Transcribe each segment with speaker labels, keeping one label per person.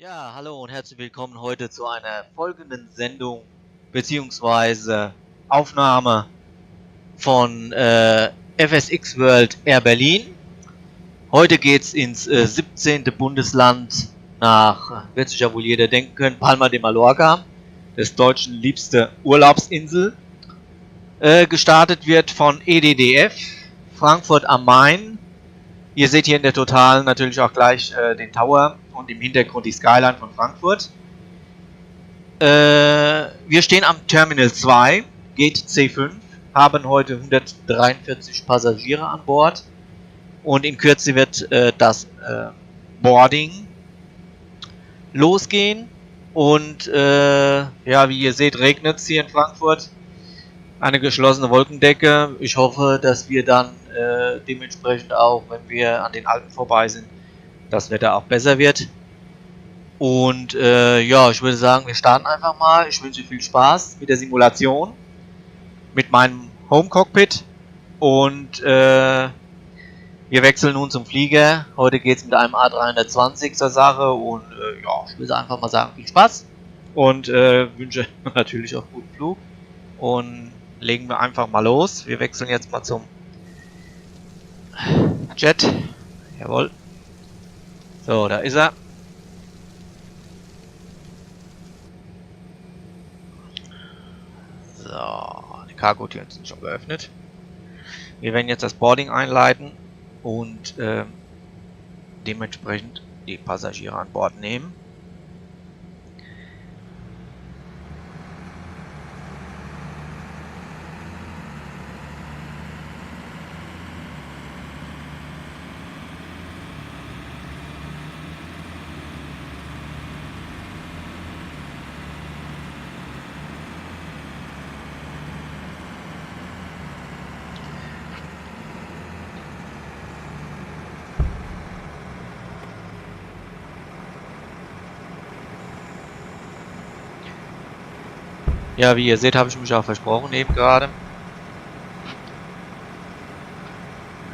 Speaker 1: Ja, hallo und herzlich willkommen heute zu einer folgenden Sendung bzw. Aufnahme von FSX Airberlin. Heute geht's ins 17. Bundesland nach, wird sich ja wohl jeder denken können, Palma de Mallorca, des Deutschen liebste Urlaubsinsel. Gestartet wird von EDDF, Frankfurt am Main. Ihr seht hier in der Totalen natürlich auch gleich den Tower und im Hintergrund die Skyline von Frankfurt. Wir stehen am Terminal 2, Gate C5, haben heute 143 Passagiere an Bord und in Kürze wird das Boarding losgehen. Und ja, wie ihr seht, regnet es hier in Frankfurt. Eine geschlossene Wolkendecke. Ich hoffe, dass wir dann dementsprechend auch, wenn wir an den Alpen vorbei sind, das Wetter auch besser wird. Und ja, ich würde sagen, wir starten einfach mal. Ich wünsche viel Spaß mit der Simulation, mit meinem Home Cockpit und wir wechseln nun zum Flieger. Heute geht es mit einem A320 zur Sache und ja, ich würde einfach mal sagen, viel Spaß und wünsche natürlich auch guten Flug und legen wir einfach mal los. Wir wechseln jetzt mal zum Jet. Jawohl. So, da ist er. So, die Cargo-Türen sind schon geöffnet. Wir werden jetzt das Boarding einleiten und dementsprechend die Passagiere an Bord nehmen. Ja, wie ihr seht, habe ich mich auch versprochen eben gerade.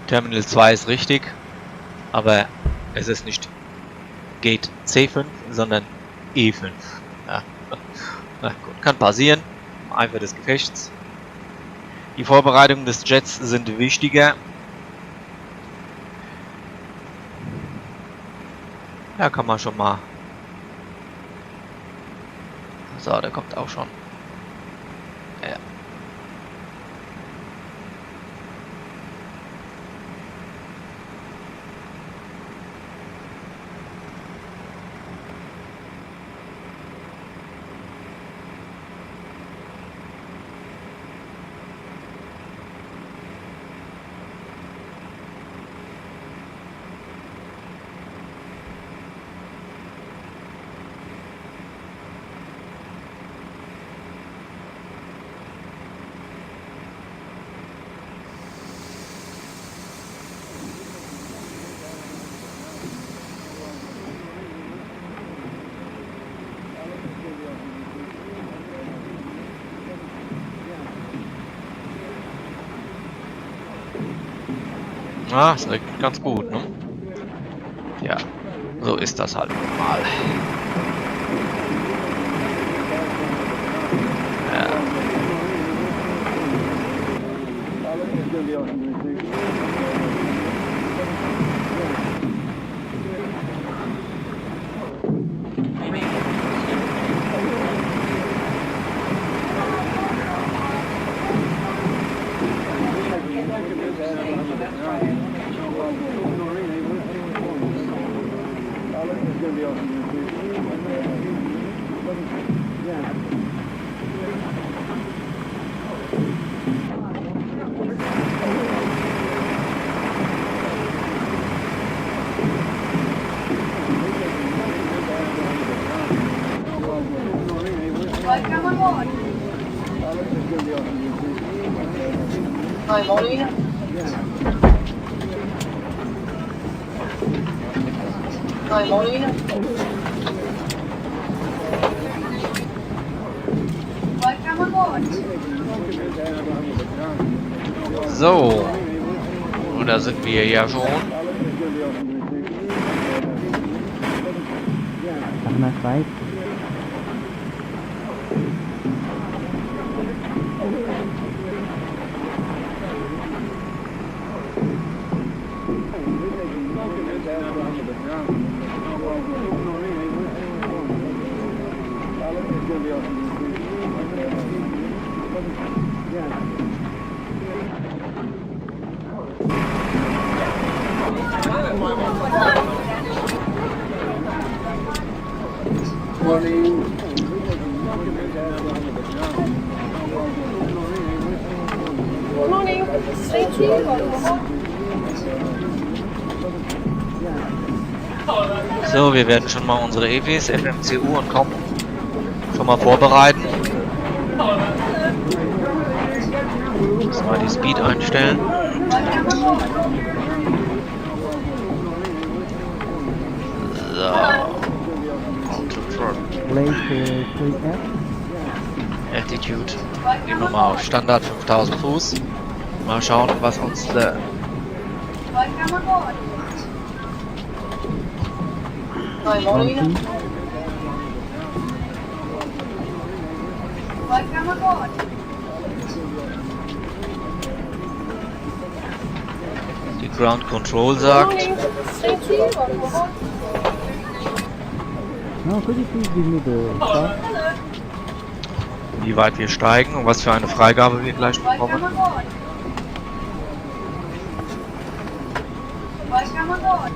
Speaker 1: Terminal 2 ist richtig, aber es ist nicht Gate C5, sondern E5. Ja. Na gut, kann passieren. Einfach des Gefechts. Die Vorbereitungen des Jets sind wichtiger. Ja, kann man schon mal. So, der kommt auch schon. Ja. Ah, es regnet ganz gut, ne? Ja, so ist das halt normal. Ja.
Speaker 2: Welcome aboard. Hi, Molly. Hi, Molly. Welcome aboard.
Speaker 1: So, und da sind wir ja schon.
Speaker 3: Nice ride.
Speaker 2: Morning. Thank you.
Speaker 1: So, wir werden schon mal unsere EWs, FMCU und COM schon mal vorbereiten. Jetzt mal die Speed einstellen. So. Altitude. Gehen wir mal auf Standard 5000 Fuß. Mal schauen, was uns der
Speaker 2: Welcome aboard.
Speaker 1: die Ground Control sagt.
Speaker 2: Thank you.
Speaker 3: No, could you please give me the start?
Speaker 1: Wie weit wir steigen und was für eine Freigabe wir gleich bekommen.
Speaker 2: Welcome aboard. Welcome aboard.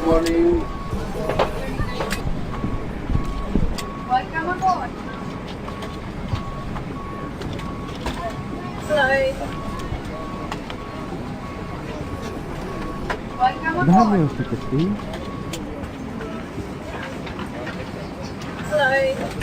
Speaker 4: Morning.
Speaker 2: Welcome aboard. Hello. Welcome
Speaker 3: Do you have
Speaker 2: aboard.
Speaker 3: your ticket, please?
Speaker 2: Hello.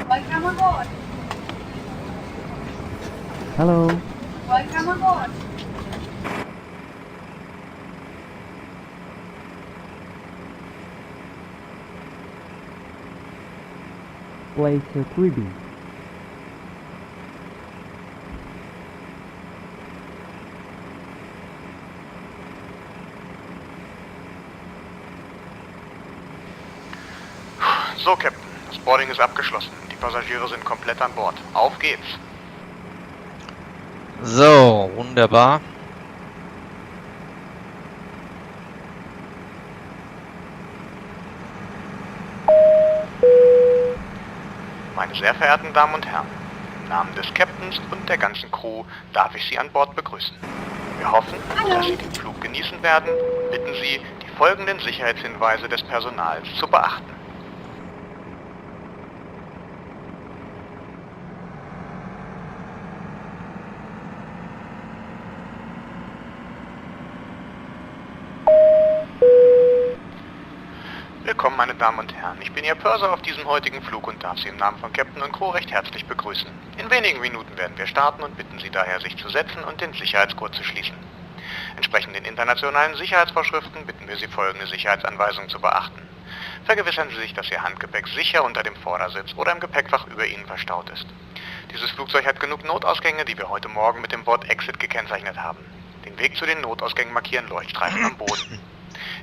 Speaker 2: Welcome aboard.
Speaker 3: Hello.
Speaker 2: Welcome aboard.
Speaker 3: Place 3B.
Speaker 5: So, Captain. Das Boarding ist abgeschlossen. Die Passagiere sind komplett an Bord. Auf geht's.
Speaker 1: So, wunderbar.
Speaker 5: Meine sehr verehrten Damen und Herren, im Namen des Captains und der ganzen Crew darf ich Sie an Bord begrüßen. Wir hoffen, dass Sie den Flug genießen werden und bitten Sie, die folgenden Sicherheitshinweise des Personals zu beachten. Willkommen, meine Damen und Herren. Ich bin Ihr Purser auf diesem heutigen Flug und darf Sie im Namen von Captain und Crew recht herzlich begrüßen. In wenigen Minuten werden wir starten und bitten Sie daher, sich zu setzen und den Sicherheitsgurt zu schließen. Entsprechend den internationalen Sicherheitsvorschriften bitten wir Sie, folgende Sicherheitsanweisungen zu beachten. Vergewissern Sie sich, dass Ihr Handgepäck sicher unter dem Vordersitz oder im Gepäckfach über Ihnen verstaut ist. Dieses Flugzeug hat genug Notausgänge, die wir heute Morgen mit dem Wort Exit gekennzeichnet haben. Den Weg zu den Notausgängen markieren Leuchtstreifen am Boden.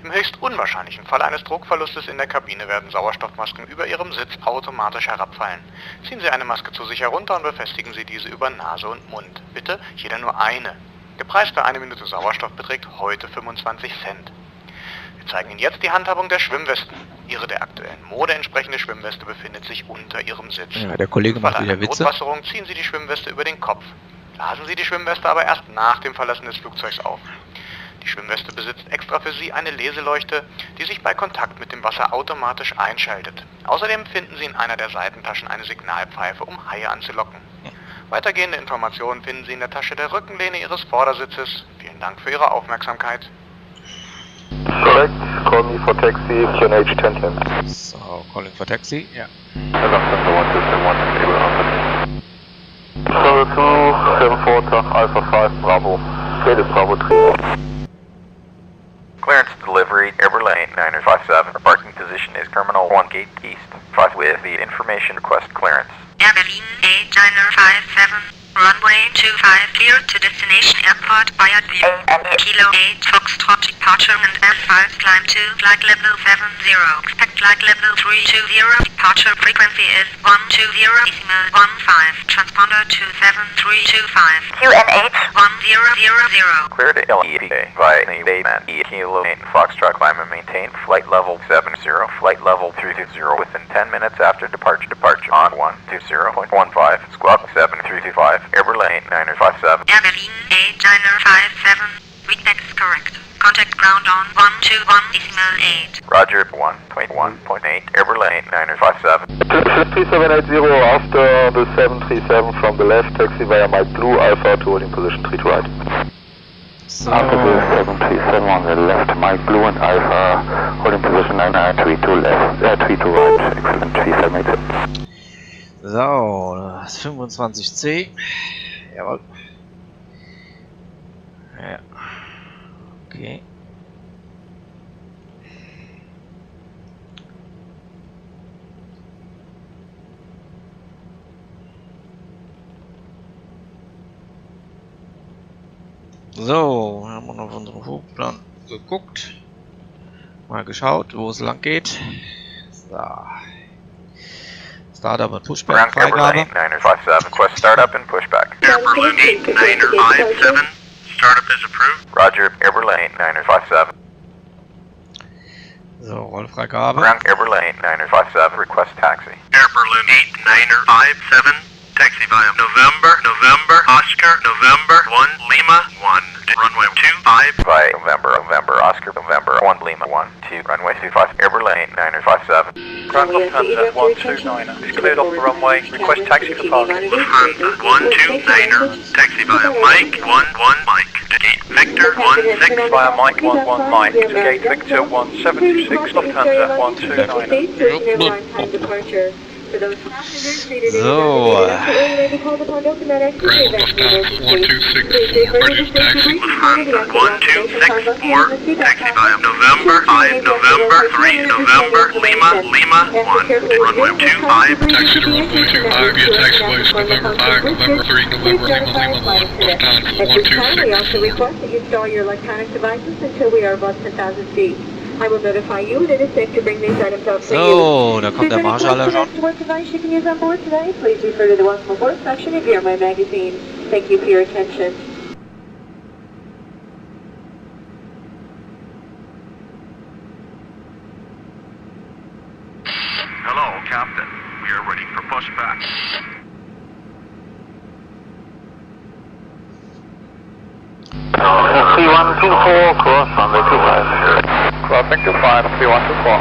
Speaker 5: Im höchst unwahrscheinlichen Fall eines Druckverlustes in der Kabine werden Sauerstoffmasken über Ihrem Sitz automatisch herabfallen. Ziehen Sie eine Maske zu sich herunter und befestigen Sie diese über Nase und Mund. Bitte jeder nur eine. Der Preis für eine Minute Sauerstoff beträgt heute 25 Cent. Wir zeigen Ihnen jetzt die Handhabung der Schwimmwesten. Ihre der aktuellen Mode entsprechende Schwimmweste befindet sich unter Ihrem Sitz.
Speaker 1: Ja, der Kollege macht wieder Witze.
Speaker 5: Bei einer Notwasserung ziehen Sie die Schwimmweste über den Kopf. Blasen Sie die Schwimmweste aber erst nach dem Verlassen des Flugzeugs auf. Die Schwimmweste besitzt extra für Sie eine Leseleuchte, die sich bei Kontakt mit dem Wasser automatisch einschaltet. Außerdem finden Sie in einer der Seitentaschen eine Signalpfeife, um Haie anzulocken. Weitergehende Informationen finden Sie in der Tasche der Rückenlehne Ihres Vordersitzes. Vielen Dank für Ihre Aufmerksamkeit.
Speaker 4: Correct, call me for taxi, QNH 1010.
Speaker 1: So, calling for taxi, ja.
Speaker 4: Sorry 2, 74, Alpha 5, Bravo. Faded Bravo 3.
Speaker 6: Clearance delivery, Airberlin 957. Our parking position is Terminal 1 Gate East. 5 with the information request clearance.
Speaker 7: Airberlin 8957, runway 25 clear to destination airport via the Kilo 8 Foxtrot departure and F5 climb to flight level 70. Expect flight level 320. Departure frequency is 120.15. Transponder to 7325.
Speaker 2: QNH
Speaker 7: 1000.
Speaker 6: Clear to LEPA via the Bayman Kilo 8 Foxtrot climb and maintain flight level 70. Flight level 320 within 10 minutes after departure. Departure on 120.15. Squawk 7325. Airberlin 957.
Speaker 7: Airberlin 8957. Readback is correct. Contact ground on 121.8.
Speaker 6: Roger 1.1.8. Airberlin 957.
Speaker 4: 3780 after the 737 from the left, taxi via Mike Blue, Alpha to holding position 3 to right.
Speaker 1: So,
Speaker 4: After the 737 on the left, Mike Blue and Alpha holding position 3 to left, 3 to right, excellent, 3780.
Speaker 1: so, das 25C. Jawohl. Ja. Okay. So, haben wir noch auf unseren Flugplan geguckt. Mal geschaut, wo es lang geht. So. Startup und Pushback Freigabe.
Speaker 6: 957. Request startup and pushback.
Speaker 7: Airberlin 8957.
Speaker 6: Startup is approved. Roger, Airberlin 957.
Speaker 1: So, Rollfreigabe.
Speaker 6: Ground Airberlin 957. Request taxi.
Speaker 8: Airberlin 8957. Taxi via November, Oscar, November, 1, Lima, 1, runway 25.
Speaker 6: Via November, Oscar, November, 1, Lima, 1, 2, runway 25, Airberlin 957.
Speaker 9: Ground Lufthansa 129er. It's cleared off the runway. Request taxi for parking.
Speaker 8: Lufthansa 129er. Taxi via Mike, 11 Mike. To gate Victor, 16.
Speaker 9: Via Mike 11 Mike to gate Victor 1726. Lufthansa 129er.
Speaker 1: So.
Speaker 8: Lufthansa 1264. Taxi via November, 5 November, 3 November, Lima, 1. Runway 25.
Speaker 10: Taxi to runway 25, via taxiways November 5, November 3, November Lima 1, Lufthansa 126.
Speaker 2: also request that you install your electronic devices until we are above 10,000 feet. I will notify you that it is safe to bring these items out for you.
Speaker 1: So, da kommt der Marschall schon.
Speaker 2: What device you can use on board today, please refer to the Welcome Aboard section of your My magazine. Thank you for your attention.
Speaker 8: Hello, Captain. We are ready for pushback.
Speaker 4: C124, cross runway 25. Crossing to 5, C124.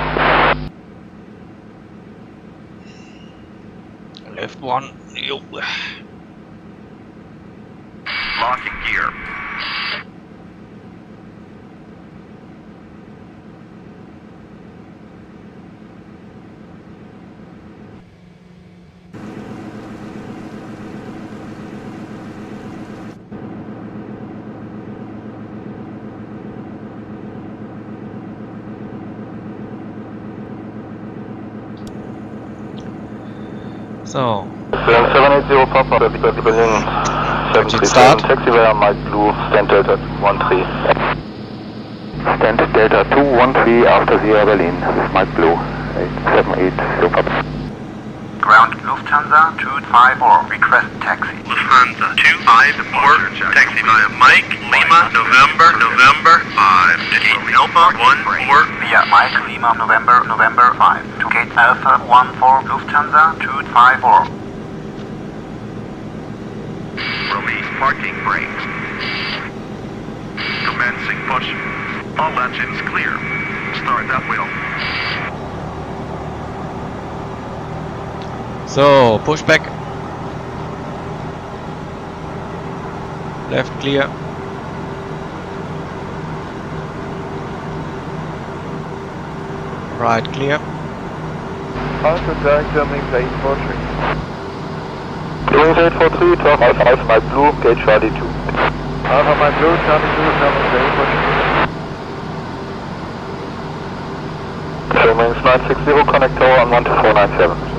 Speaker 1: Left one. Jo.
Speaker 8: Locking gear.
Speaker 1: So.
Speaker 4: 780 Papa, Berlin 737, taxi via Mike Blue, stand Delta 13. Stand Delta 213 after Sierra Berlin, this is Mike Blue, 780 Papa.
Speaker 6: Ground Lufthansa Lufthansa 254, request taxi.
Speaker 8: Lufthansa 254, taxi via Mike, Lima, November, November 5, to gate Alpha 14.
Speaker 6: Via Mike, Lima, November, November 5, to gate Alpha 14, Lufthansa 254.
Speaker 8: Release parking brake. Commencing push. All engines clear. Start that wheel.
Speaker 1: So, push back. Left clear. Right clear.
Speaker 4: Alpha direct Germany 843. Wings 843, talk Alpha Mike Blue, gate Charlie 2. Alpha Mike Blue, Charlie 2, Germany 843. Show wings 960, connect tower on 12497.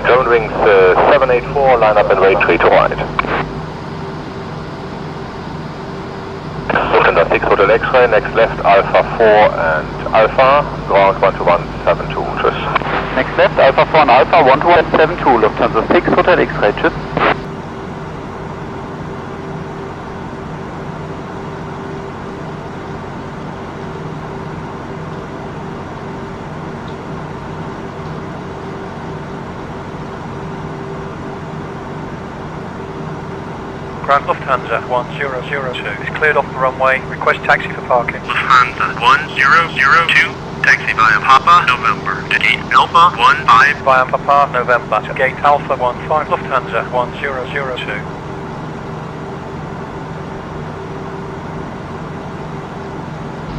Speaker 4: German wings 784, line up and wait 3 to right. Lufthansa 6 Hotel X-ray, next left Alpha 4 and Alpha, ground 12172, tschüss. Next left Alpha 4 and Alpha 12172, Lufthansa 6 Hotel X-ray, tschüss.
Speaker 9: Grand Lufthansa 1002 is cleared off the runway. Request taxi for parking.
Speaker 8: Lufthansa 1002, taxi via Papa, November, to gate Alpha 15.
Speaker 9: Via Papa, November to gate Alpha 15. Lufthansa 1002.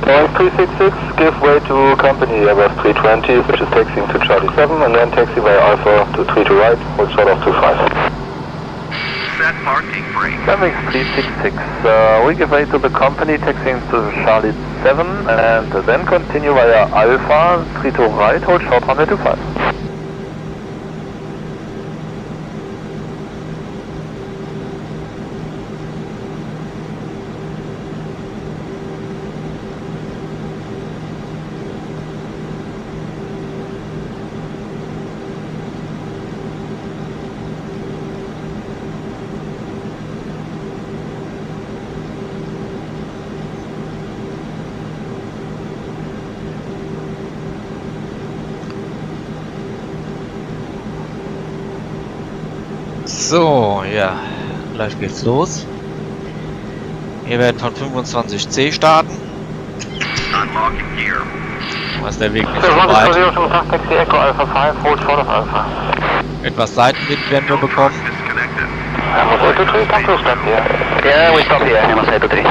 Speaker 4: Boeing 366, give way to company Airbus 320, which is taxiing to Charlie 7, and then taxi via Alpha to 3 to right, hold short of 25.
Speaker 8: Set parking brake.
Speaker 4: Boeing 366, we give way to the company, taxiing to Charlie 7, and then continue via Alpha, 3 to right, hold short 125.
Speaker 1: So, ja, gleich geht's los. Wir werden von 25C starten.
Speaker 8: Unlocking gear.
Speaker 1: Da ist der Weg nicht so weit. Etwas Seitenwind werden wir bekommen.
Speaker 8: Disconnected.
Speaker 4: Yeah, we stop here, Amos 823.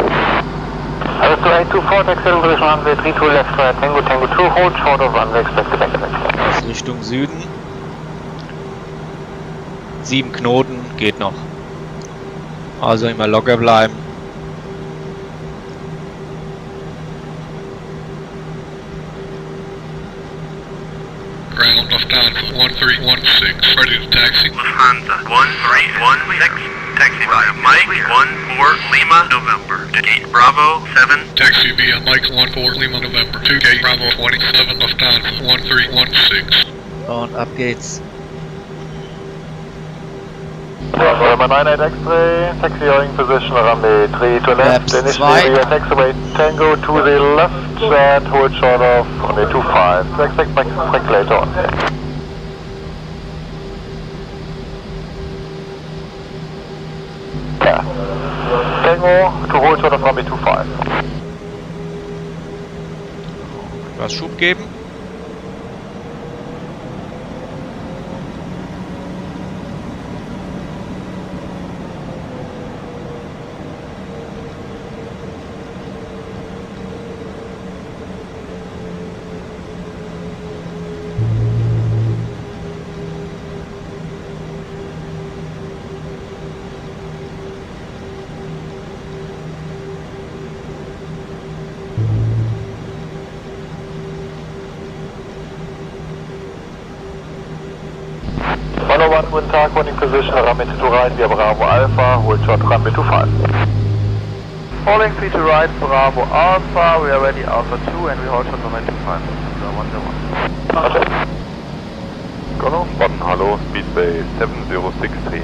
Speaker 4: Alpha 824, taxi position runway 32 left, Tango Tango 2, hold short of runway, expect back.
Speaker 1: Aus Richtung Süden. 7 Knoten geht noch. Also immer locker bleiben.
Speaker 10: Ground Lufthansa 1316, ready to taxi.
Speaker 8: Lufthansa 1316, taxi via Mike 14 Lima November to gate Bravo 7.
Speaker 10: Taxi via Mike 14 Lima November to gate Bravo 27 Lufthansa 1316.
Speaker 1: Und ab geht's.
Speaker 4: Number 98 X-ray, taxiing position runway 3 to left, initially via taxiway Tango to the left and hold short of runway 25, so expect back later on. Yeah, Tango to hold short of runway 25.
Speaker 1: Was Schub geben.
Speaker 4: 1, guten Tag, running position, runway 2 right, via Bravo Alpha, hold short, runway 25. Falling 3 to right, Bravo Alpha, we are ready Alpha 2 and we hold short runway 25. 101. Golf 1, hello, speedbase 7063.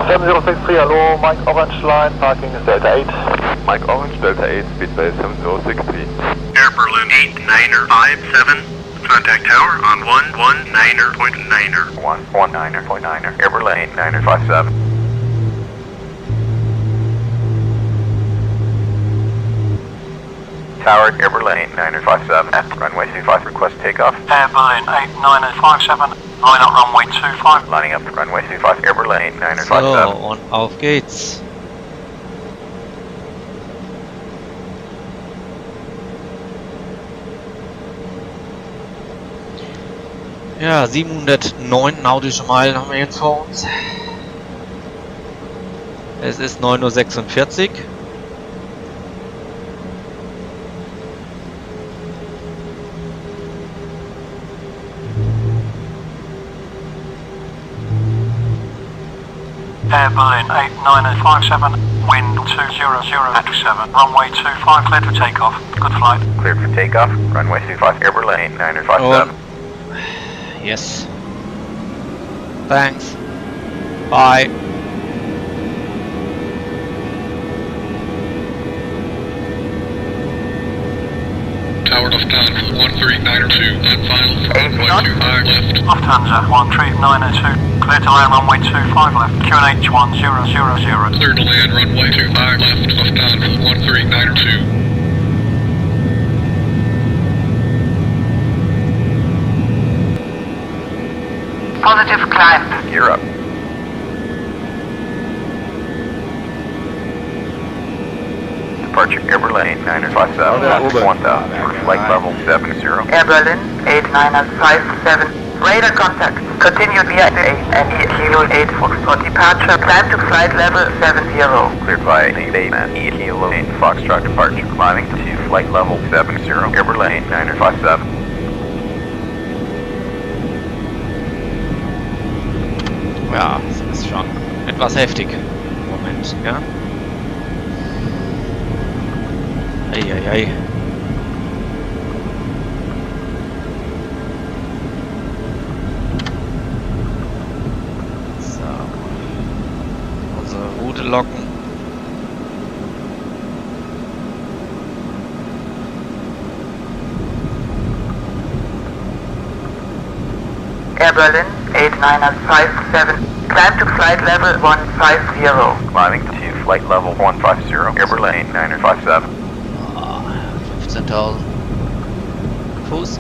Speaker 4: 7063, hello, Mike Orange line, parking is Delta 8. Mike Orange, Delta 8, speedbase 7063.
Speaker 8: Airberlin 8957. Contact tower on 119.9er.
Speaker 6: 119.9er. Airberlin 8957. Tower, Airberlin 8957. At runway 25, request takeoff.
Speaker 9: Airberlin 8957. Line up runway 25.
Speaker 6: Lining up runway 25, Airberlin
Speaker 1: So,
Speaker 6: 8957.
Speaker 1: und auf geht's. Ja, 709 nautische Meilen haben wir jetzt vor uns. Es ist 9:46 Uhr.
Speaker 9: Airberlin 8957. Wind 200 at 7. Runway 25 cleared for takeoff. Good flight.
Speaker 6: Cleared for takeoff. Runway 25, Airberlin 8957.
Speaker 1: Yes. Thanks. Bye.
Speaker 10: Tower Lufthansa 13902 on final for runway 25 left.
Speaker 9: Lufthansa 13902. Clear to land runway 25 left. QNH 1000.
Speaker 10: Clear to land runway 25 left. Lufthansa 13902.
Speaker 7: Positive climb.
Speaker 6: Gear up. Departure Airberlin 8957. 1000 for flight level 70.
Speaker 7: Airberlin 8957. Radar contact. Continue via ANE Kilo 8 Foxtrot departure. Climb to flight level 70.
Speaker 6: Cleared by the Bayman E Kilo 8 Foxtrot departure. Climbing to flight level 70. Airberlin 8957.
Speaker 1: Ja, das ist schon etwas heftig. Moment, ja. Eieiei. So. Unsere Route locken.
Speaker 7: Airberlin 8957. Climb to flight level 150.
Speaker 6: Climbing to flight level 150. Airberlin 8957.
Speaker 1: 15.000 Fuß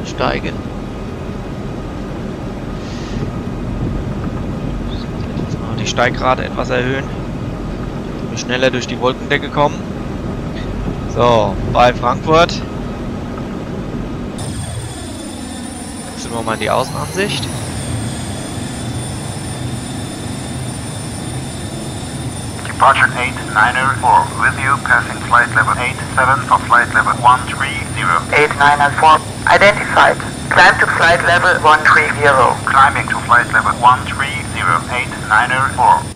Speaker 1: steigen. Jetzt mal die Steigrate etwas erhöhen. Dass wir schneller durch die Wolkendecke kommen. So, bei Frankfurt. Wechseln wir mal in die Außenansicht.
Speaker 8: Departure 8904. With you, passing flight level 87 for flight level 130.
Speaker 7: 8904. Identified. Climb to flight level 130.
Speaker 8: Climbing to flight level 130. 8904.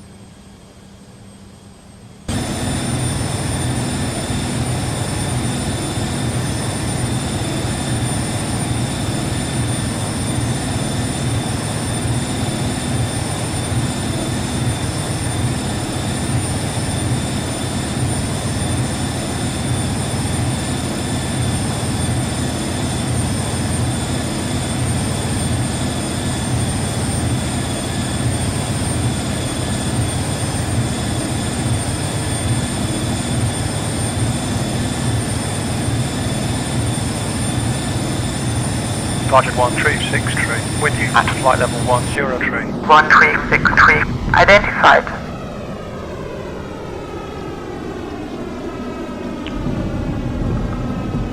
Speaker 9: Departure 136 with you at flight level 103.
Speaker 7: 1363. Identified.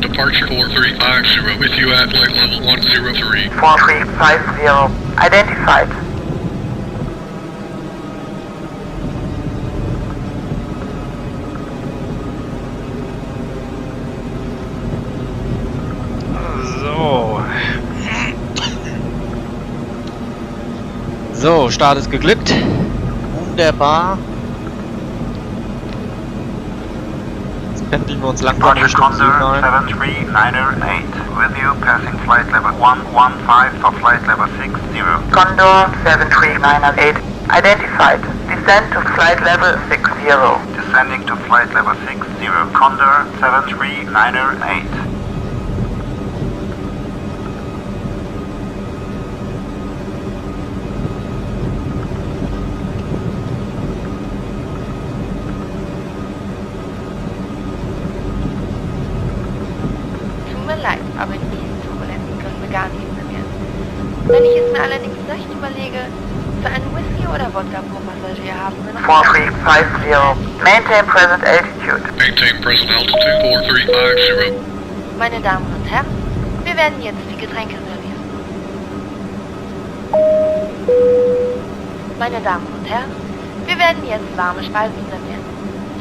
Speaker 10: Departure 4350 with you at flight level 103.
Speaker 7: 4350. Identified.
Speaker 1: So, Start ist geglückt. Wunderbar. Jetzt pendeln wir uns langsam Richtung Süden ein.
Speaker 6: 73908, with you passing flight level 115 for flight level 60.
Speaker 7: Condor 73908, identified. Descend to flight level 60.
Speaker 6: Descending to flight level 60, Condor 73908.
Speaker 11: Tut mir leid, aber in diesen Turbulenzen können wir gar nichts mehr. Wenn ich es mir allerdings recht überlege, für einen Whisky oder Wodka pro Passagier haben wir noch...
Speaker 7: 4350, maintain present altitude.
Speaker 10: Maintain present altitude 4350.
Speaker 11: Meine Damen und Herren, wir werden jetzt die Getränke servieren. Meine Damen und Herren, wir werden jetzt warme Speisen servieren.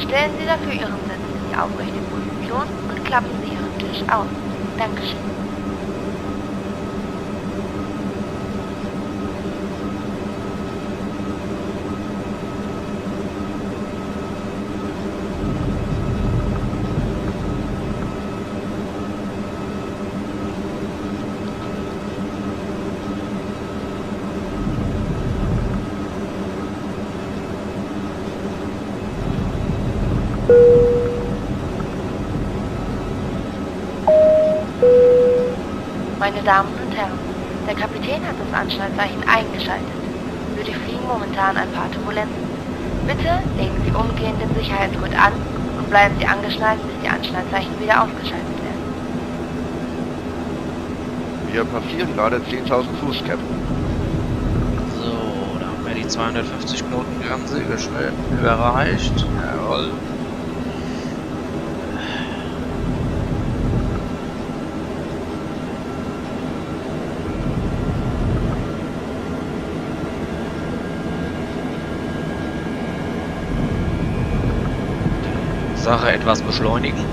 Speaker 11: Stellen Sie dafür Ihren Sitz in die aufrechte Position und klappen Sie Ihren Tisch aus. Dankeschön. Meine Damen und Herren, der Kapitän hat das Anschnallzeichen eingeschaltet. Wir durchfliegen momentan ein paar Turbulenzen. Bitte legen Sie umgehend den Sicherheitsgurt an und bleiben Sie angeschnallt, bis die Anschnallzeichen wieder aufgeschaltet werden.
Speaker 8: Wir passieren gerade 10.000 Fuß, Captain.
Speaker 1: So, da haben wir die 250 Knoten Grenze überreicht. Jawohl. Sache etwas beschleunigen.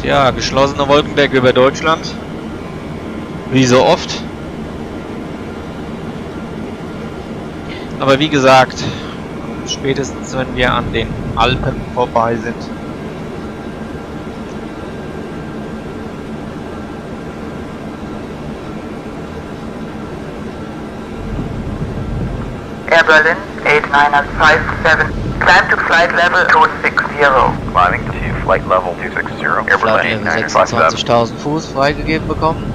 Speaker 1: Ja, geschlossene Wolkendecke über Deutschland. Wie so oft. Aber wie gesagt, spätestens wenn wir an den Alpen vorbei sind.
Speaker 7: Airberlin 8957, climb to flight level 260.
Speaker 6: Climbing to flight level 260, Airberlin
Speaker 1: Flight Level
Speaker 6: 8957.
Speaker 1: 26.000 Fuß freigegeben bekommen.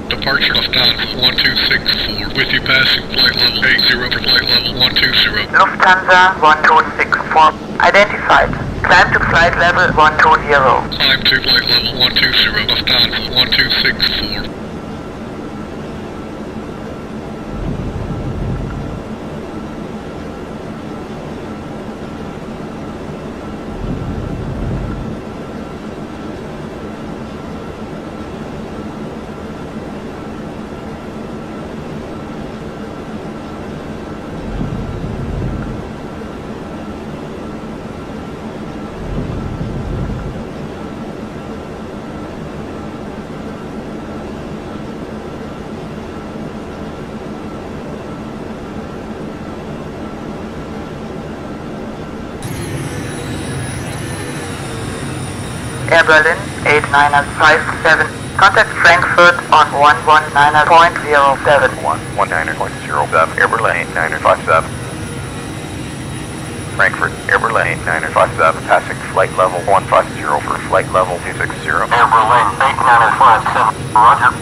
Speaker 10: Departure Lufthansa 1264, with you passing flight level 80 for flight level 120.
Speaker 7: Lufthansa 1264, identified. Climb to flight level 120.
Speaker 10: Climb to flight level 120, Lufthansa 1264.
Speaker 7: Airberlin 8957, contact Frankfurt on 119.07.
Speaker 6: 119.07, Airberlin 8957. Frankfurt, Airberlin 8957, passing flight level 150 for flight level 260.
Speaker 9: Airberlin 8957, roger.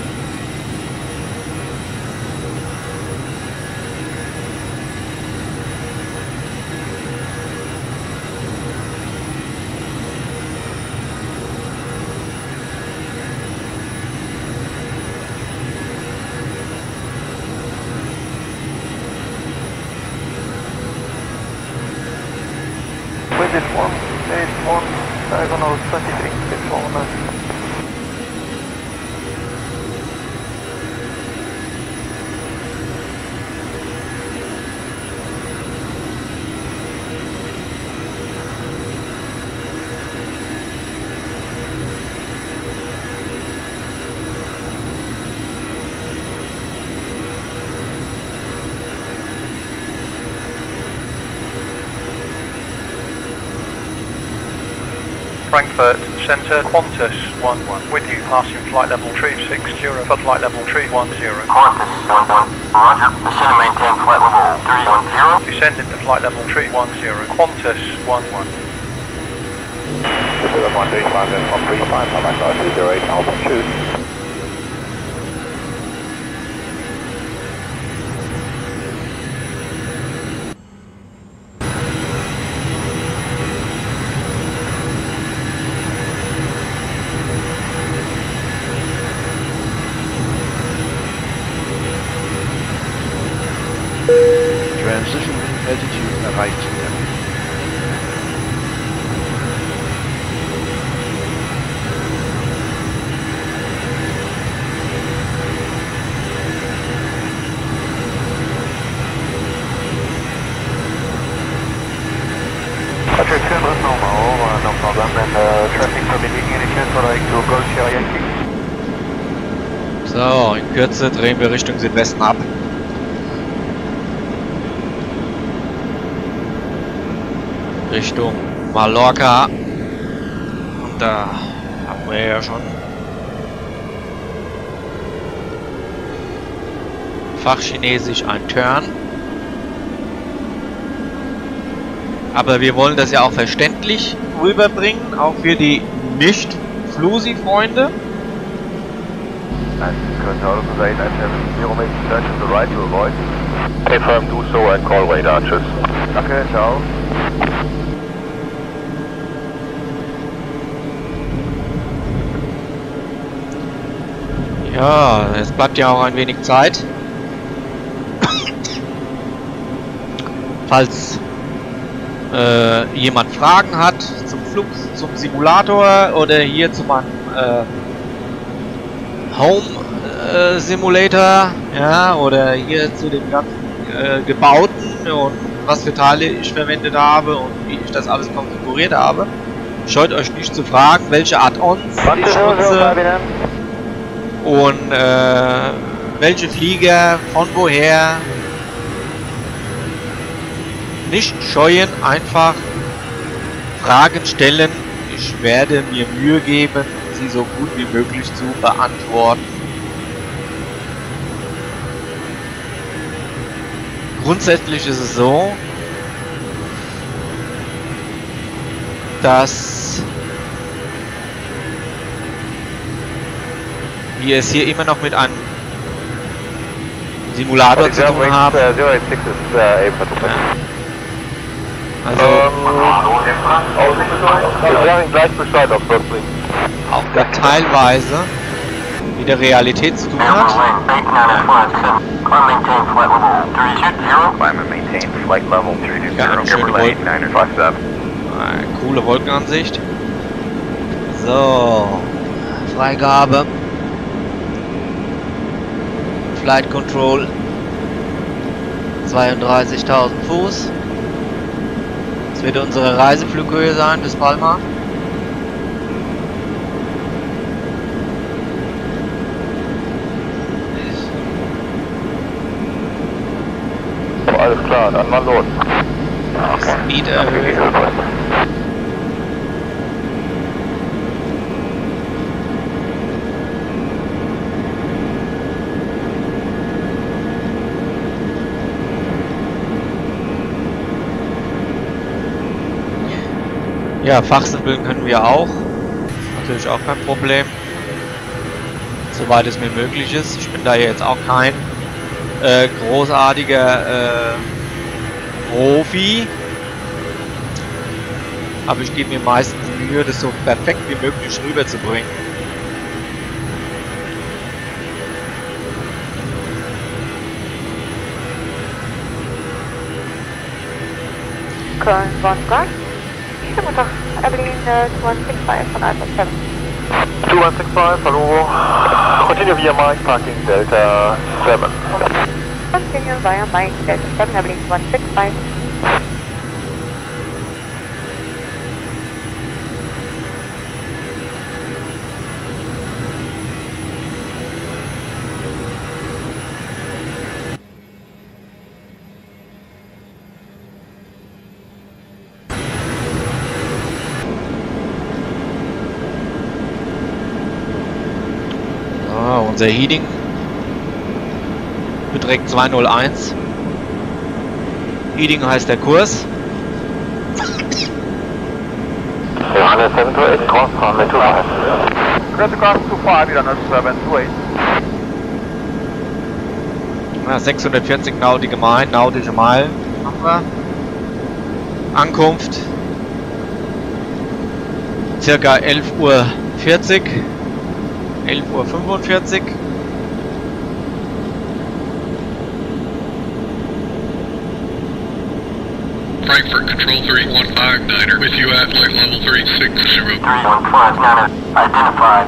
Speaker 4: this one, diagonal 23, this one.
Speaker 9: Frankfurt Centre, Qantas 11, with you passing flight level 360 for flight level 310.
Speaker 8: Qantas 11, roger, descend and maintain flight level 310.
Speaker 9: Descending to flight level 310, Qantas 11.
Speaker 4: This is a 135 and 135, I'm at 308, Alpha, choose.
Speaker 12: Transition altitude erreicht.
Speaker 4: Okay, Finland normal, no problem, and traffic permitting indicates for like to go to Yankee.
Speaker 1: So, in Kürze drehen wir Richtung Südwesten ab. Richtung Mallorca. Und da haben wir ja schon Fachchinesisch ein Turn. Aber wir wollen das ja auch verständlich rüberbringen, auch für die Nicht-Flusi-Freunde.
Speaker 4: Confirm, do so and call radar, tschüss. Danke, ciao.
Speaker 1: Ja, es bleibt ja auch ein wenig Zeit. Falls jemand Fragen hat zum Flug, zum Simulator oder hier zu meinem Home Simulator, ja, oder hier zu den ganzen Gebauten und was für Teile ich verwendet habe und wie ich das alles konfiguriert habe, scheut euch nicht zu fragen, welche Add-ons ich nutze und welche Flieger von woher. Nicht scheuen, einfach Fragen stellen. Ich werde mir Mühe geben, sie so gut wie möglich zu beantworten. Grundsätzlich ist es so, dass wir es hier immer noch mit einem Simulator zu tun haben. Also auch der teilweise mit der Realität zu tun hat. Ja, eine schöne coole Wolkenansicht. So, Freigabe. Flight Control 32.000 Fuß. Das wird unsere Reiseflughöhe sein bis Palma.
Speaker 4: Alles klar, dann mal los.
Speaker 1: Speed erhöhen. Ja, fachsimpeln können wir auch. Natürlich auch kein Problem. Soweit es mir möglich ist. Ich bin da jetzt auch kein großartiger Profi. Aber ich gebe mir meistens Mühe, das so perfekt wie möglich rüberzubringen.
Speaker 2: Köln, Wolfgang. Schönen guten Tag, Airberlin 2165 von Alpha 7.
Speaker 4: 2165, hallo. Continue via Mike, parking Delta 7.
Speaker 2: Continue via Mike, Delta 7, Airberlin 2165.
Speaker 1: Unser Heading beträgt 201. Heading heißt der Kurs.
Speaker 4: Johannes 728, cross runway 25. Clear to cross 25, Johannes 728.
Speaker 1: Ja, 640 nautische Meilen haben wir. Ankunft circa 11:40 Uhr. 11:45 Uhr.
Speaker 10: Frankfurt Control 3159er with you at flight level 360.
Speaker 9: 3159er, identified.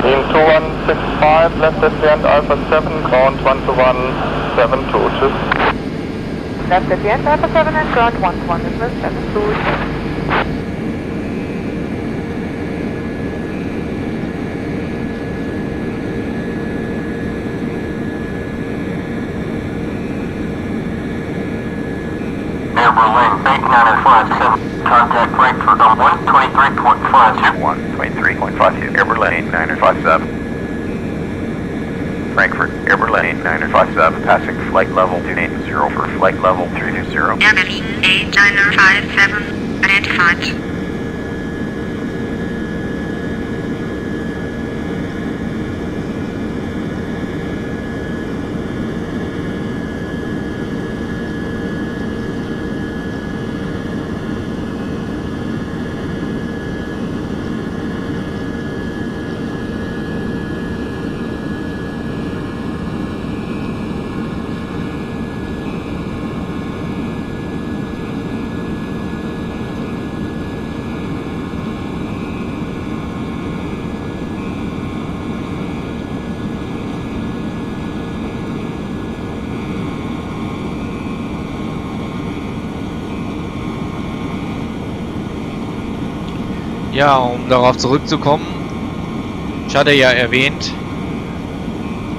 Speaker 4: Team 2165, left descent Alpha 7, ground 12172, tschüss.
Speaker 2: Left descent Alpha 7 and ground 12172.
Speaker 9: Airberlin 8957, contact Frankfurt on 123.52.
Speaker 6: 123.52, Airberlin 8957. Frankfurt, Airberlin 8957, passing flight level 280 for flight level 320.
Speaker 7: Airberlin 8957, identified.
Speaker 1: Ja, um darauf zurückzukommen, ich hatte ja erwähnt,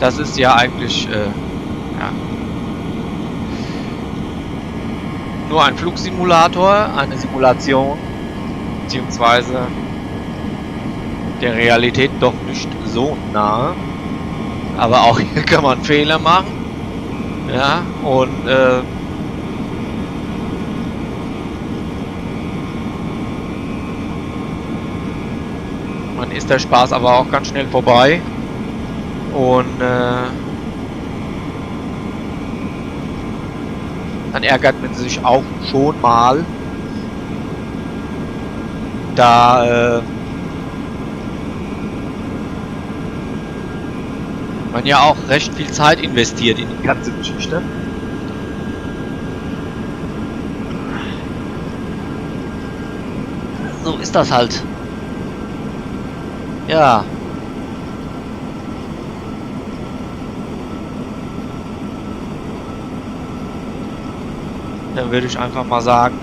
Speaker 1: das ist ja eigentlich nur ein Flugsimulator, eine Simulation, beziehungsweise der Realität doch nicht so nahe. Aber auch hier kann man Fehler machen. Ja, und dann ist der Spaß aber auch ganz schnell vorbei. Und dann ärgert man sich auch schon mal, da man ja auch recht viel Zeit investiert in die ganze Geschichte. So ist das halt. Ja. Dann würde ich einfach mal sagen,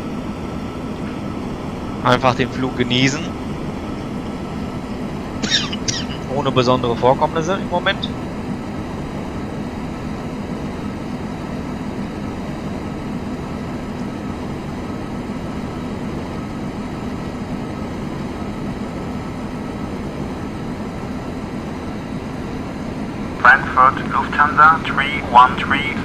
Speaker 1: einfach den Flug genießen. Ohne besondere Vorkommnisse im Moment.
Speaker 9: Frankfurt, Lufthansa 3136,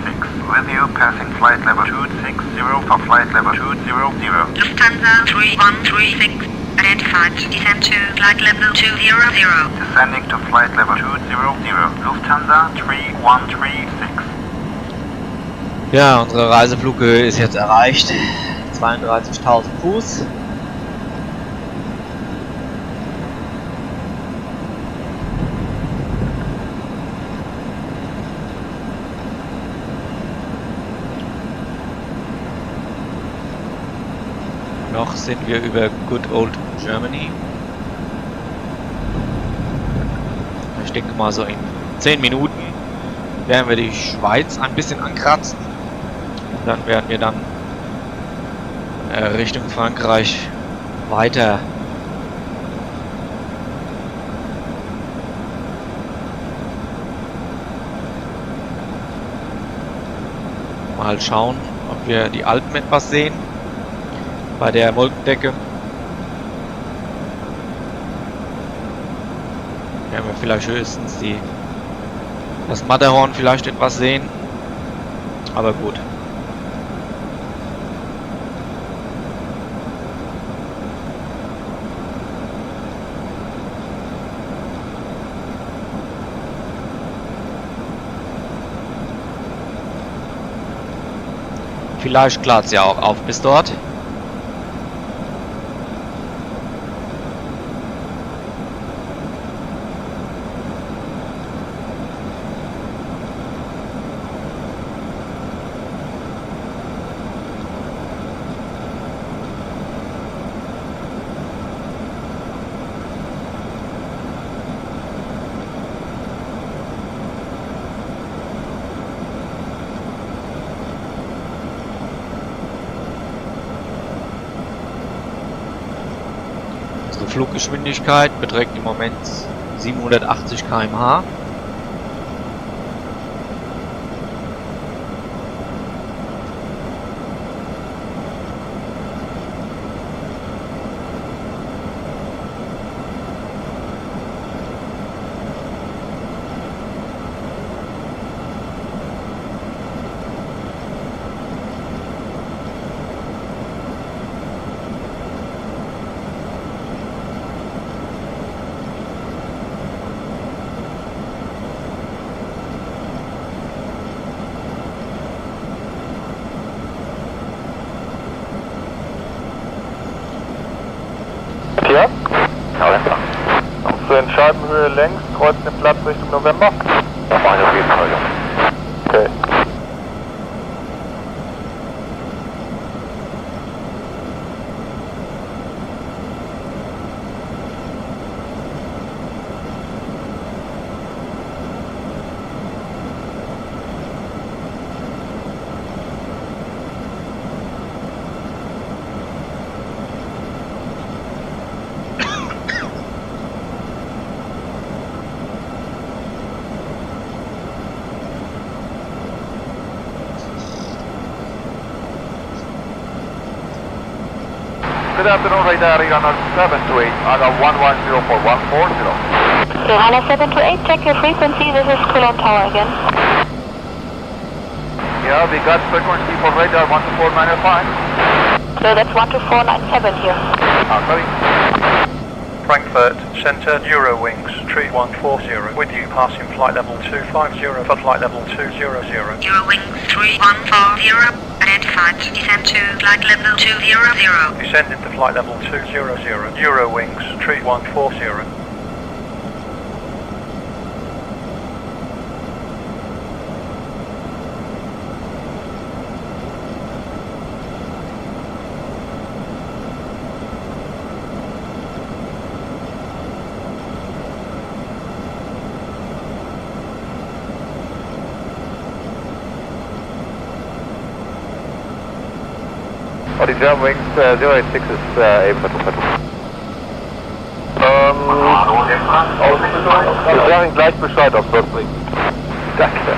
Speaker 9: with you passing flight level 260 for flight level 200.
Speaker 7: Lufthansa 3136, identified. Descend to flight level 200.
Speaker 9: Descending to flight level 200, Lufthansa 3136.
Speaker 1: Ja, unsere Reiseflughöhe ist jetzt erreicht. 32.000 Fuß. Noch sind wir über Good Old Germany. Ich denke mal so in 10 Minuten werden wir die Schweiz ein bisschen ankratzen. Und dann werden wir dann Richtung Frankreich weiter. Mal schauen, ob wir die Alpen etwas sehen. Bei der Wolkendecke. Werden wir vielleicht höchstens das Matterhorn vielleicht etwas sehen. Aber gut. Vielleicht klart es ja auch auf bis dort. Fluggeschwindigkeit beträgt im Moment 780 km/h.
Speaker 4: Ja? Alles klar. Und zur Scheibenhöhe längs, kreuzen den Platz Richtung November? Das mache ich auf jeden Fall, ja. Okay. Good afternoon, radar Runner 728, I got 11041440.
Speaker 2: Runner 728, check your frequency, this is Cologne Tower again.
Speaker 4: Yeah, we got frequency for radar 12495.
Speaker 2: So that's 12497 here.
Speaker 4: Sorry.
Speaker 13: Frankfurt, Centre, Eurowings, Tree 140, with you passing flight level 250 for flight level 200.
Speaker 7: Eurowings 3140, identified, descend to flight level 200.
Speaker 13: Descending to flight level 200, Eurowings, Tree 140.
Speaker 4: Oh, die Germanwings 086 ist ebenfalls wir sagen gleich Bescheid auf Kurzwing. Danke.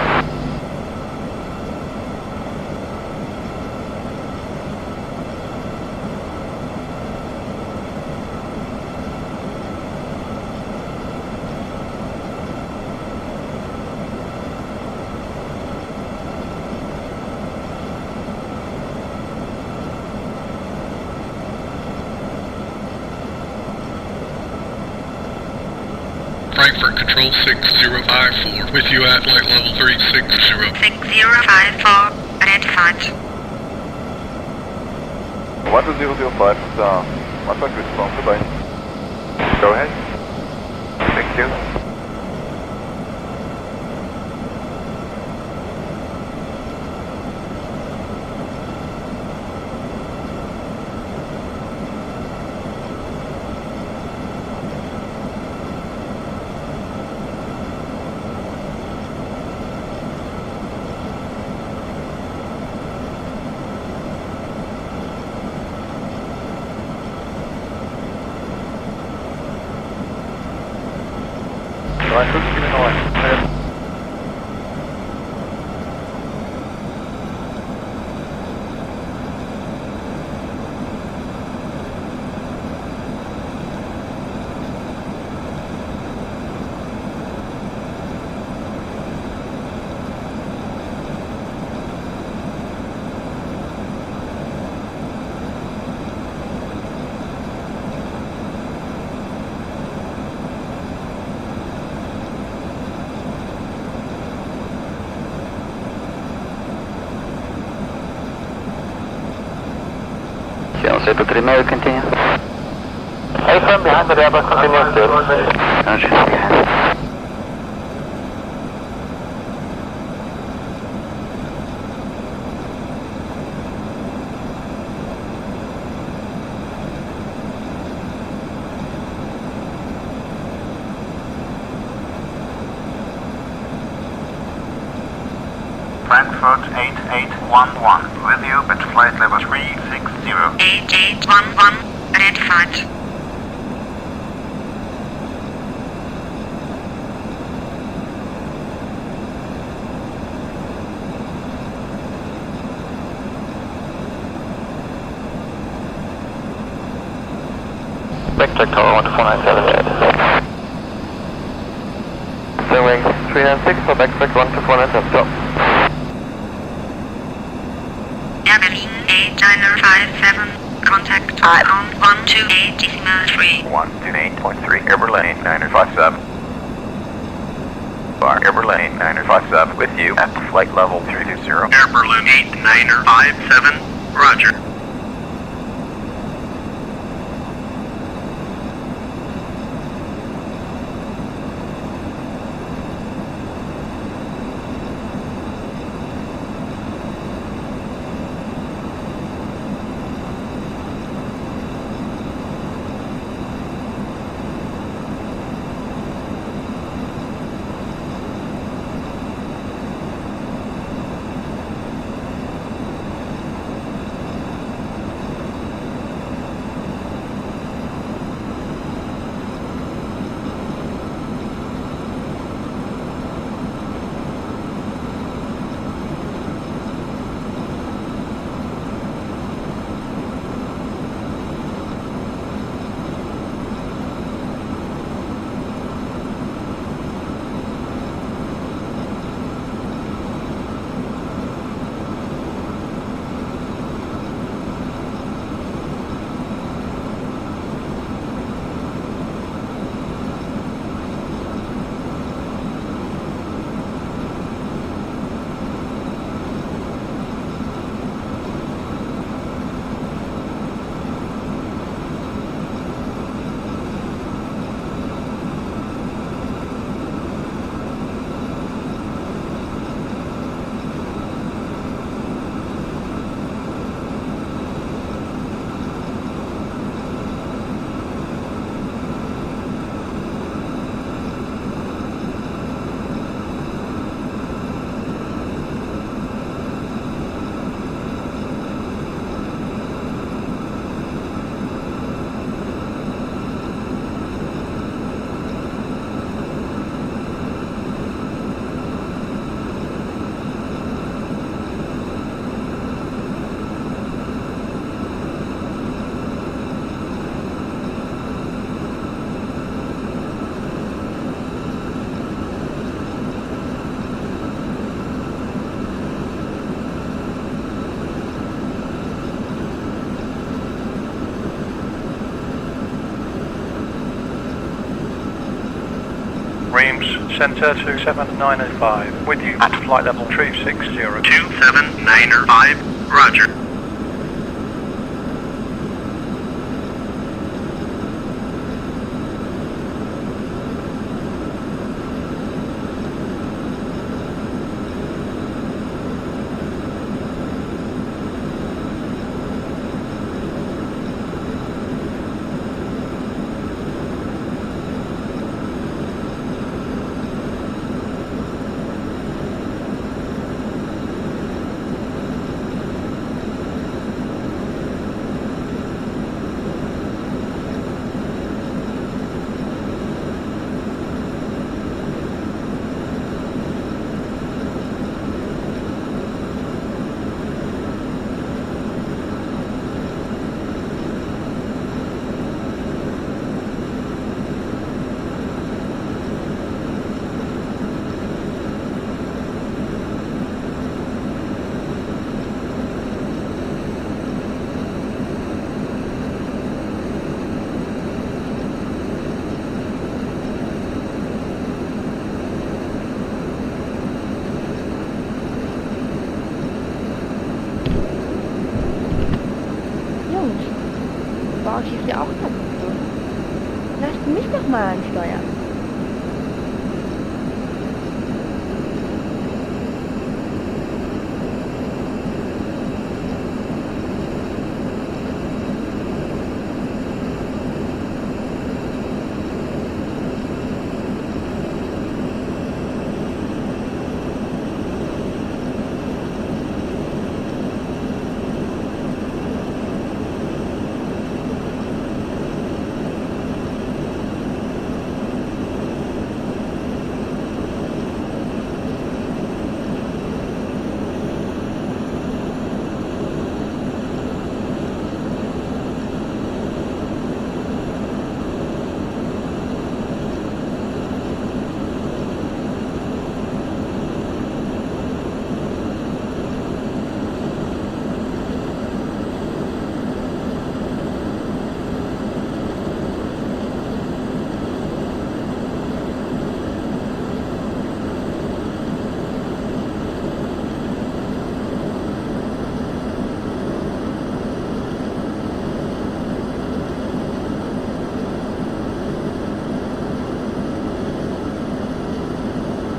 Speaker 10: Frankfurt, control 6054, with you at flight level 360.
Speaker 7: 6054, identified.
Speaker 4: 1005 ist da. Anfang Küstenraum vorbei. Go ahead. Thank you.
Speaker 13: 359.
Speaker 6: Lepa 3 may continue.
Speaker 4: A-frame behind the Airbus continues still.
Speaker 6: Roger, behind.
Speaker 9: Frankfurt 8811, with you at flight level 360.
Speaker 7: 8811, identified.
Speaker 4: Backtrack tower 12497. Wing 396 for backtrack 12497, stop.
Speaker 7: Airberlin 8957, contact on 128.3.
Speaker 6: 128.3, Airberlin 8957. Bar Airberlin 8957 with you at flight level 320.
Speaker 8: Airberlin 8957, roger.
Speaker 13: Reims, Centre 27905, with you at flight level 360.
Speaker 8: 27905, roger.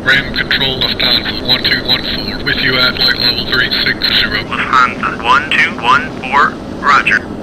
Speaker 10: Ram control Lufthansa 1214, with you at flight level 360.
Speaker 8: Lufthansa 1214, roger.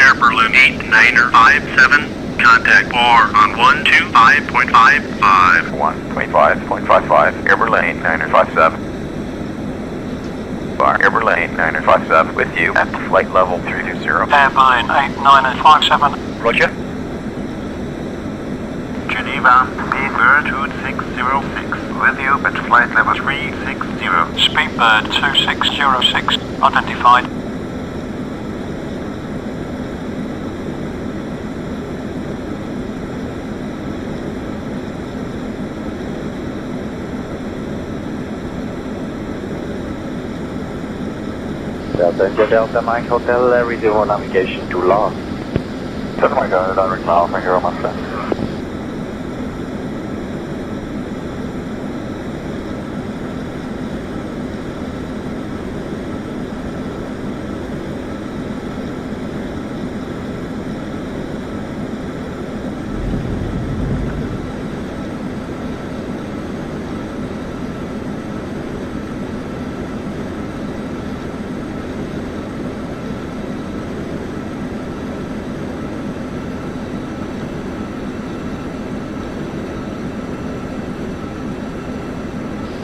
Speaker 8: Airberlin 89er 57, contact 4 on 125.55.
Speaker 6: 125.55, Airberlin 957. Bar, Airberlin 957 with you at flight level 320.
Speaker 13: Airberlin 8957.
Speaker 12: Roger.
Speaker 9: Geneva, Speedbird 2606, with you at flight level 360.
Speaker 13: Speedbird 2606, identified.
Speaker 6: Delta India Delta Mike Hotel, resume navigation to lost.
Speaker 4: 7 Mike, direct now, thank you very much, sir.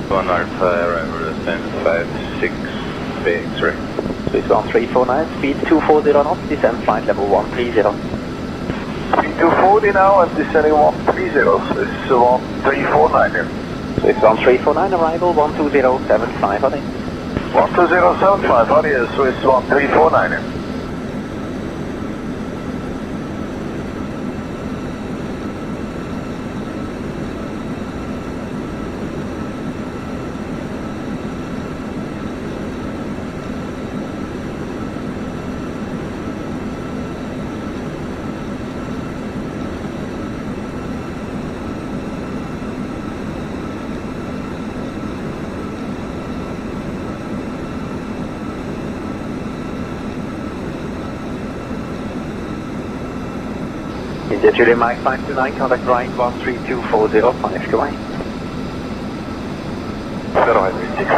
Speaker 6: One Alpha, arrival descent 56 X-ray. Swiss 1349, speed 240 knots, descend flight level 130.
Speaker 4: Speed 240 now and descending 130, Swiss 1349 here.
Speaker 6: Swiss 1349, arrival 12075, honey.
Speaker 4: 12075, honey, Swiss 1349 here.
Speaker 6: India Julie Mike 529, contact right 13240, go away.
Speaker 4: 036,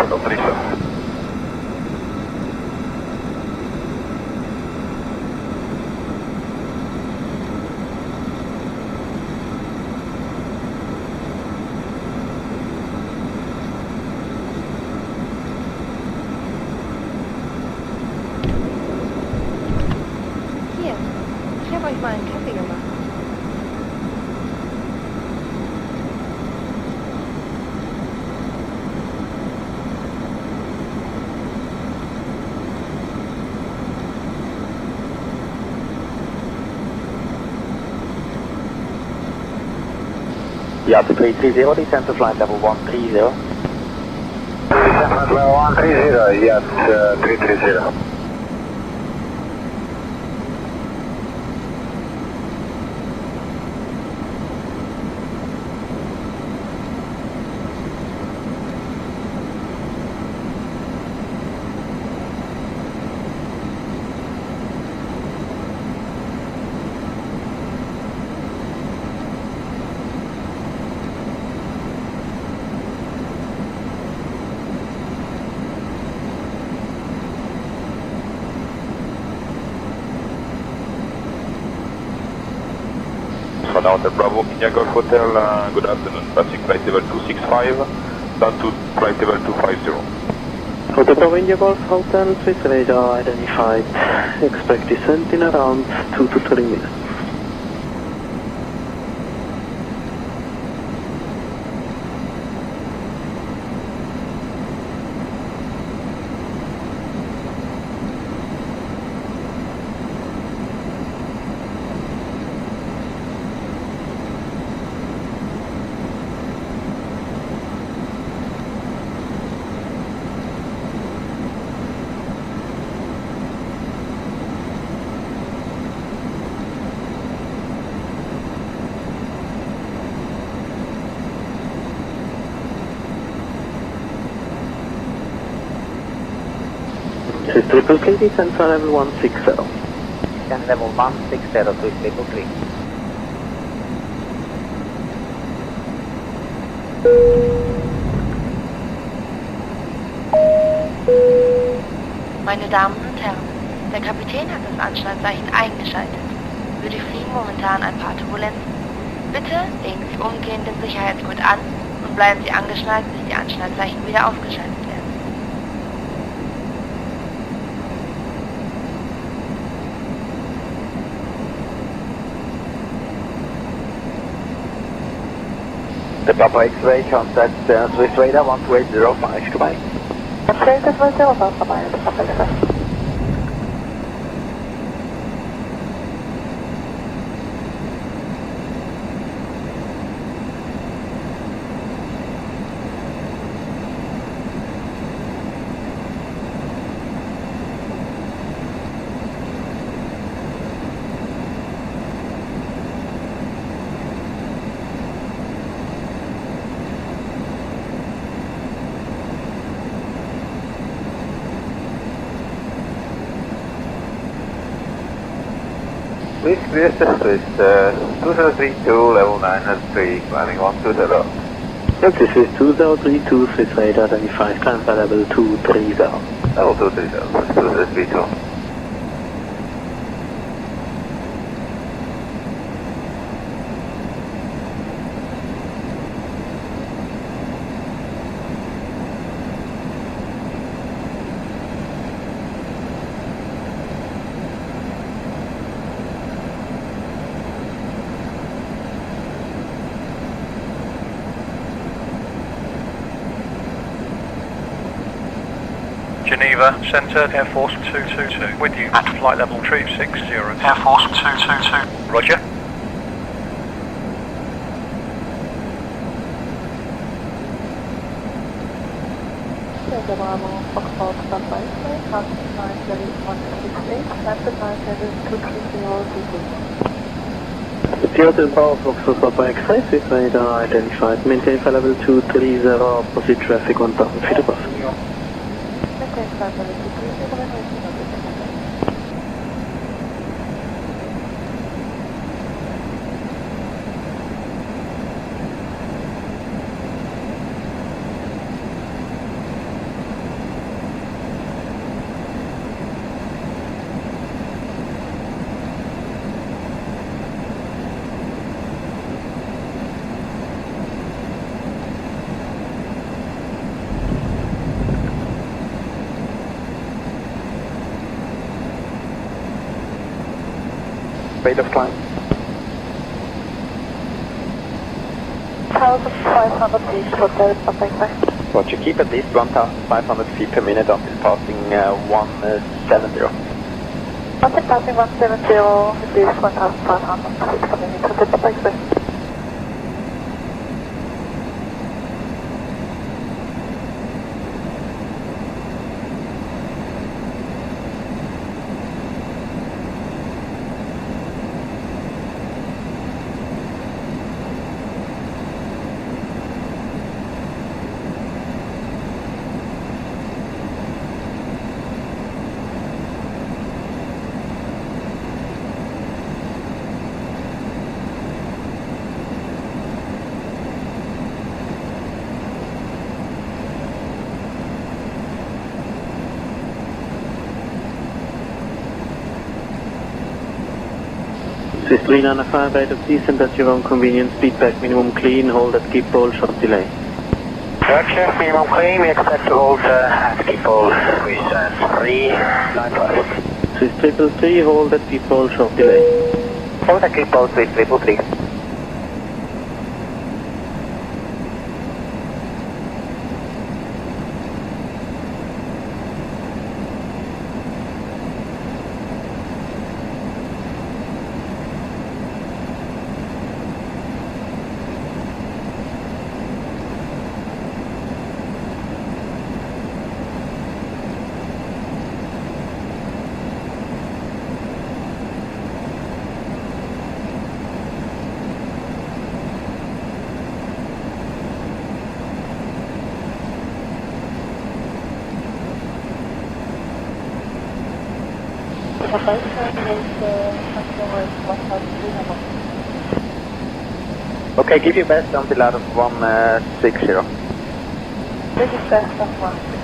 Speaker 11: Hier, ich habe euch mal einen Kaffee gemacht.
Speaker 6: Yacht 330, descend to flight level 130.
Speaker 4: descent level 130, yes, 330.
Speaker 14: Hotel Bravo, India Golf Hotel, good afternoon, passing flight level 265, down to flight level 250.
Speaker 15: Hotel Bravo, India Golf Hotel, Swiss radar identified, expect descent in around 2 to 3 minutes. Swiss Triple K, descent for level 160.
Speaker 6: Descend level 160, Swiss Triple K.
Speaker 11: Meine Damen und Herren, der Kapitän hat das Anschnallzeichen eingeschaltet. Wir durchfliegen momentan ein paar Turbulenzen. Bitte legen Sie umgehend den Sicherheitsgurt an und bleiben Sie angeschnallt, bis die Anschnallzeichen wieder ausgeschaltet werden.
Speaker 15: The Papa X-ray contact Swiss radar 1280, goodbye.
Speaker 2: Okay, das war sehr was dabei, das Papa X-ray.
Speaker 15: Please clear the Swiss 2032, level 903, climbing 120. This is 2032, Swiss radar 25, climb by level 230. Level 230, 2032.
Speaker 13: Geneva, Centre, Air Force 222, with you at flight level 360.
Speaker 8: Air Force 222.
Speaker 13: Roger.
Speaker 2: Foxtrot, standby, passing line level 168, rapid line level 230,
Speaker 15: Hotel Power Foxtrot Papa X-ray, Swiss radar identified, maintain flight level 230, opposite traffic 1000 feet above.
Speaker 2: maintain flight level 230,
Speaker 15: Rate of climb.
Speaker 2: 1,500 feet, Hotel Papa X-ray.
Speaker 15: Roger, keep at least 1,500 feet per minute until passing 170.
Speaker 2: Until passing 170, it is 1,500 feet per minute, Hotel Papa X-ray.
Speaker 15: Swiss 395, rate of descent at your own convenience, speed back, minimum clean, hold at skip roll, short delay.
Speaker 9: Roger, minimum clean, we expect to hold at skip roll with 395.
Speaker 15: Swiss 333, hold at skip roll, short delay.
Speaker 9: Hold at skip roll with 333.
Speaker 15: Okay, give your best until out of 160.
Speaker 2: This is best of 160.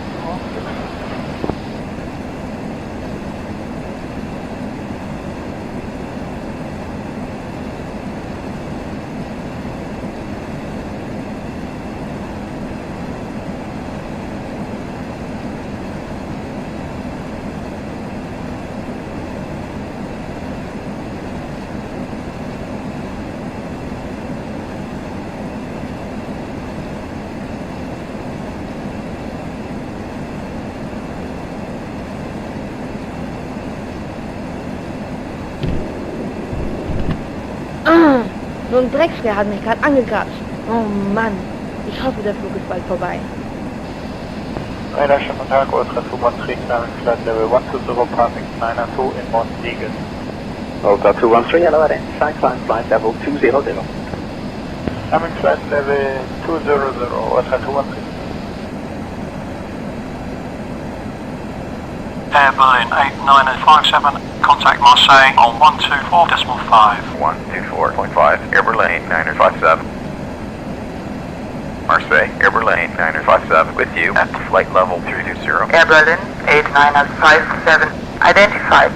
Speaker 11: So ein Dreckskerl hat mich gerade angegratscht. Oh Mann. Ich hoffe, der Flug ist bald vorbei.
Speaker 15: Radar, schönen guten Tag, Ultra 213, climbing flight level 120, passing 902 in Mont Eagle. Ultra 213, hello, identify, climb flight level 200. Climbing flight level 200, Ultra 213.
Speaker 13: Airberlin 8957, contact Marseille on 124.5.
Speaker 6: 124.5, Airberlin 8957. Marseille, Airberlin 8957, with you at flight level 320.
Speaker 7: Airberlin 8957, identified.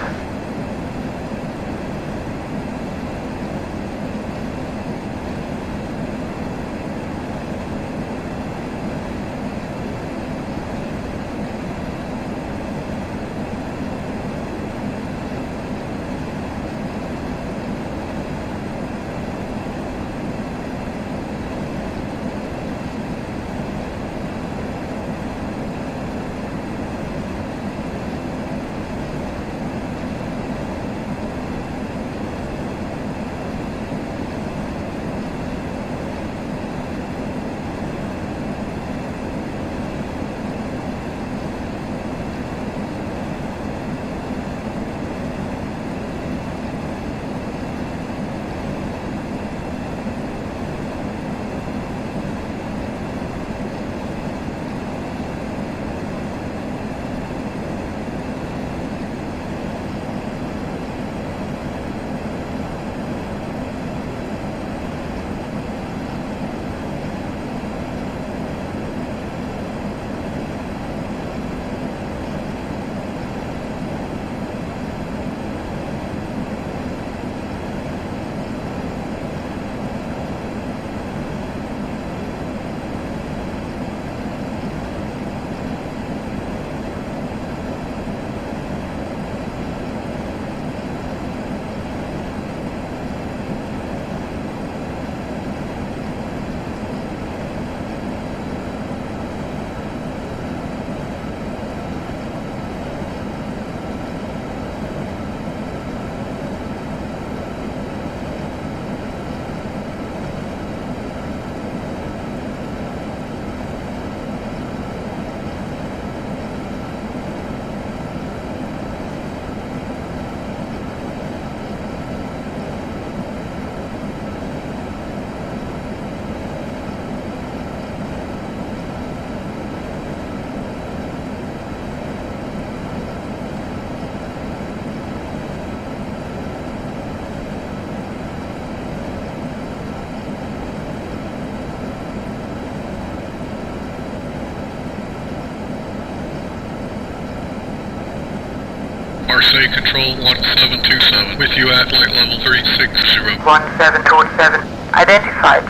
Speaker 10: Marseille Control 1727, with you at flight level 360.
Speaker 7: 1727, identified.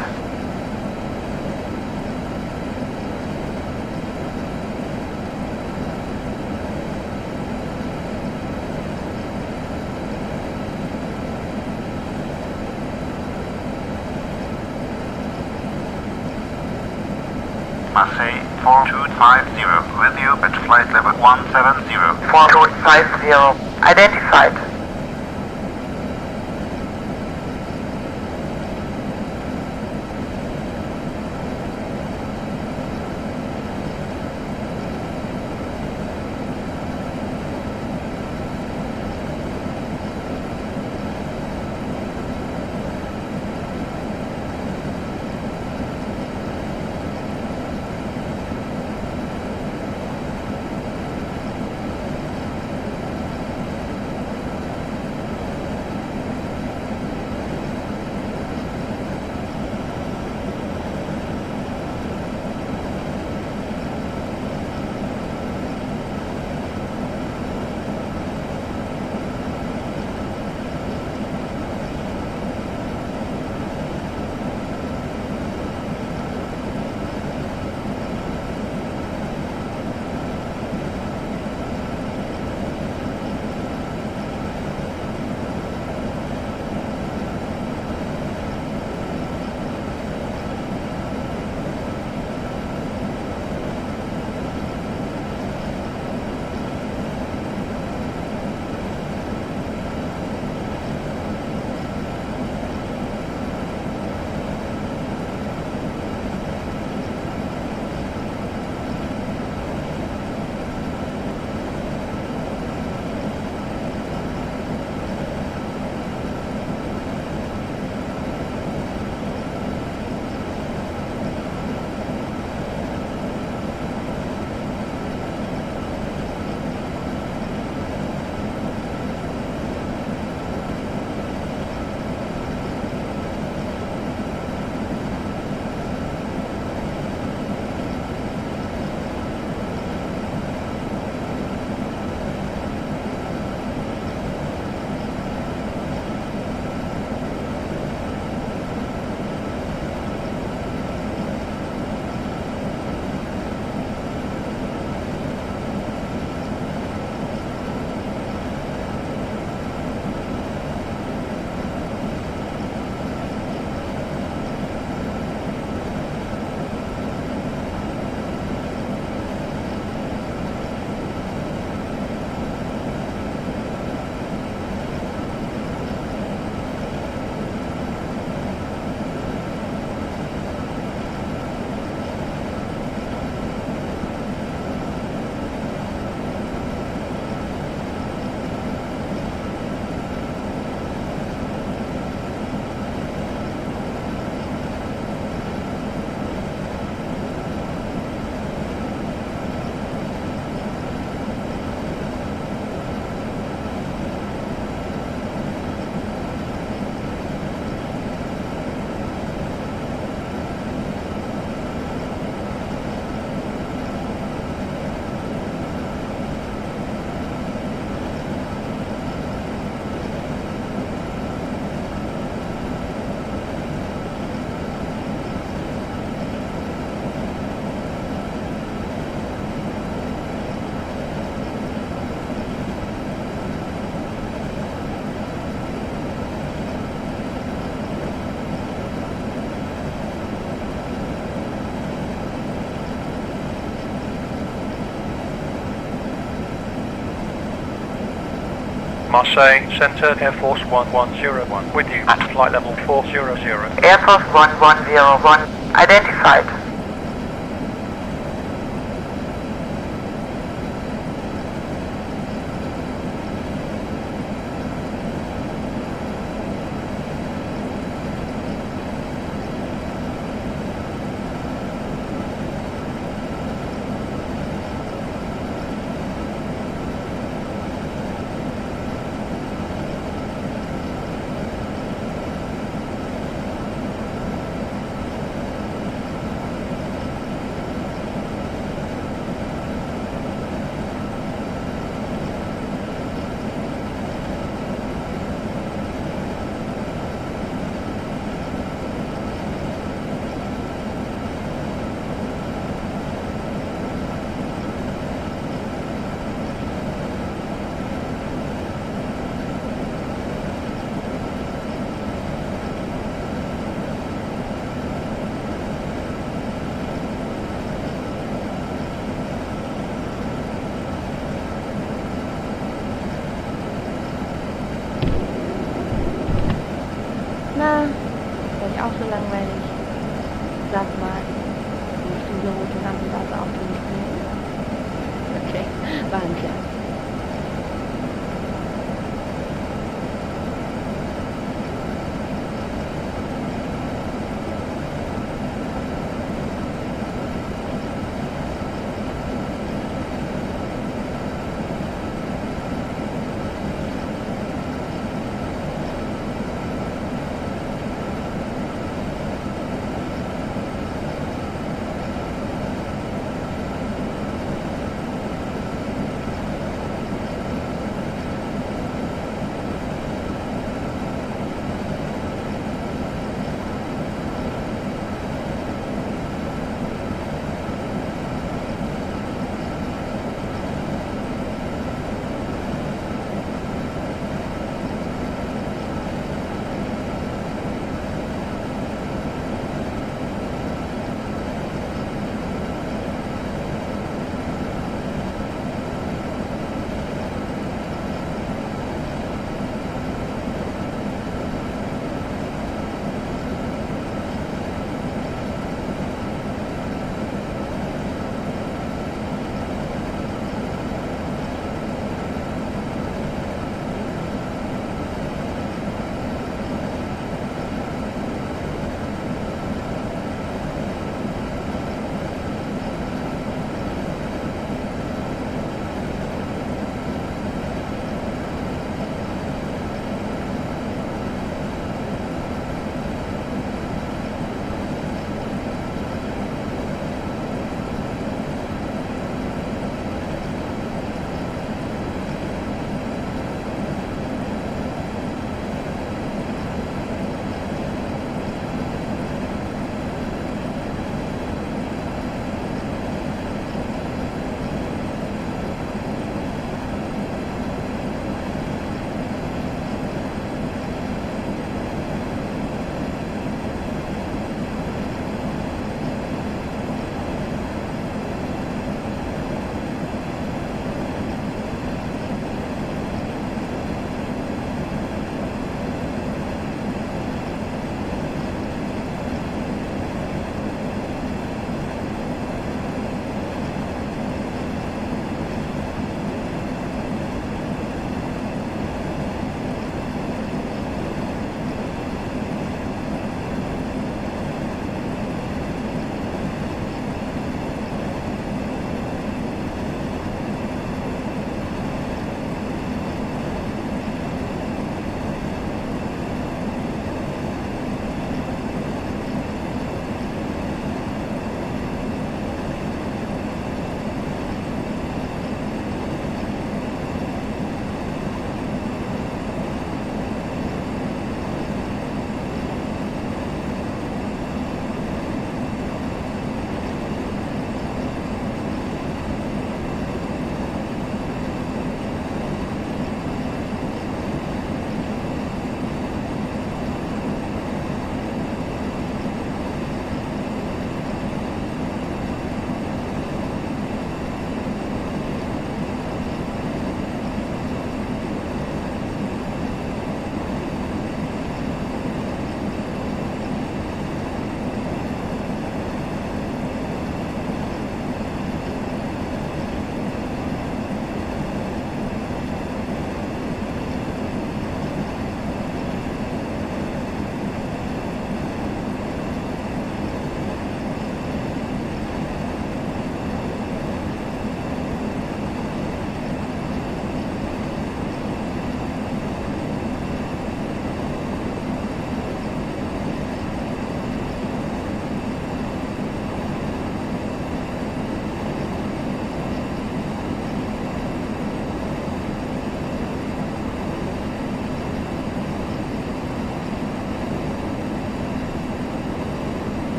Speaker 9: Marseille 4250, with you at flight level 170.
Speaker 7: 4250, identified.
Speaker 13: Marseille Center, Air Force 1101 with you at flight level 400.
Speaker 7: Air Force 1101 identified.
Speaker 11: Na, ist euch auch so langweilig? Sag mal, ist diese rote Lampe das auch nicht mehr? Okay, war ein Scherz.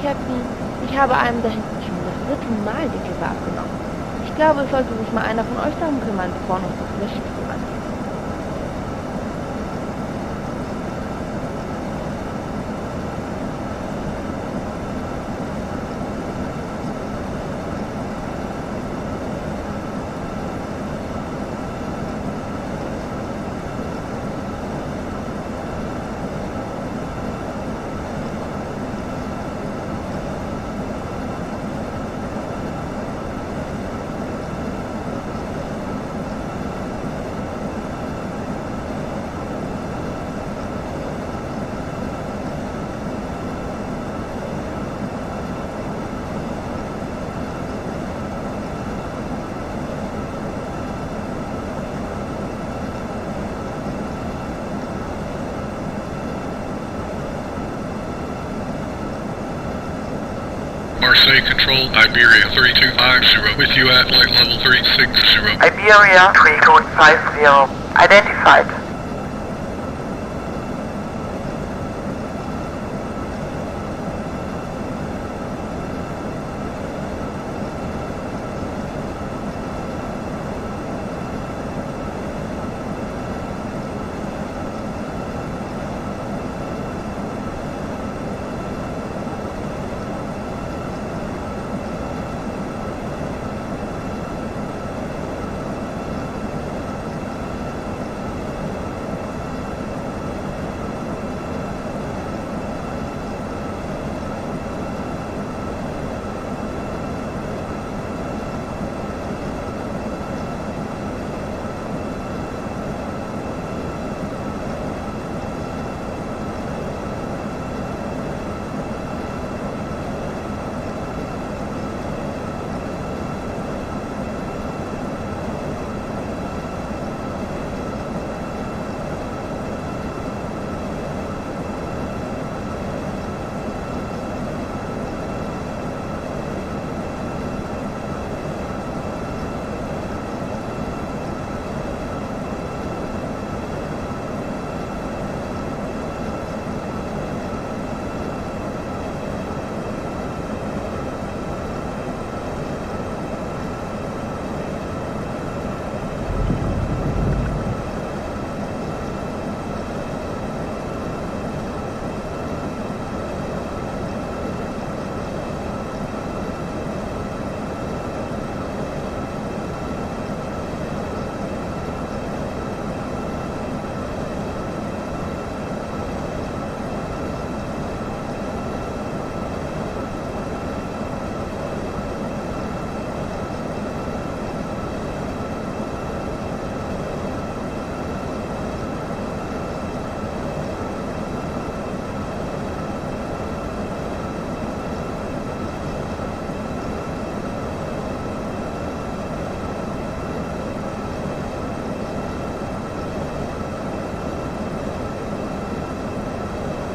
Speaker 11: Captain, ich habe einem da hinten schon das 3. Mal die Kippe abgenommen. Ich glaube, es sollte sich mal einer von euch darum kümmern, bevor noch das Licht vorangeht.
Speaker 10: Marseille Control, Iberia 3250, with you at flight level 360.
Speaker 7: Iberia 3250, identified.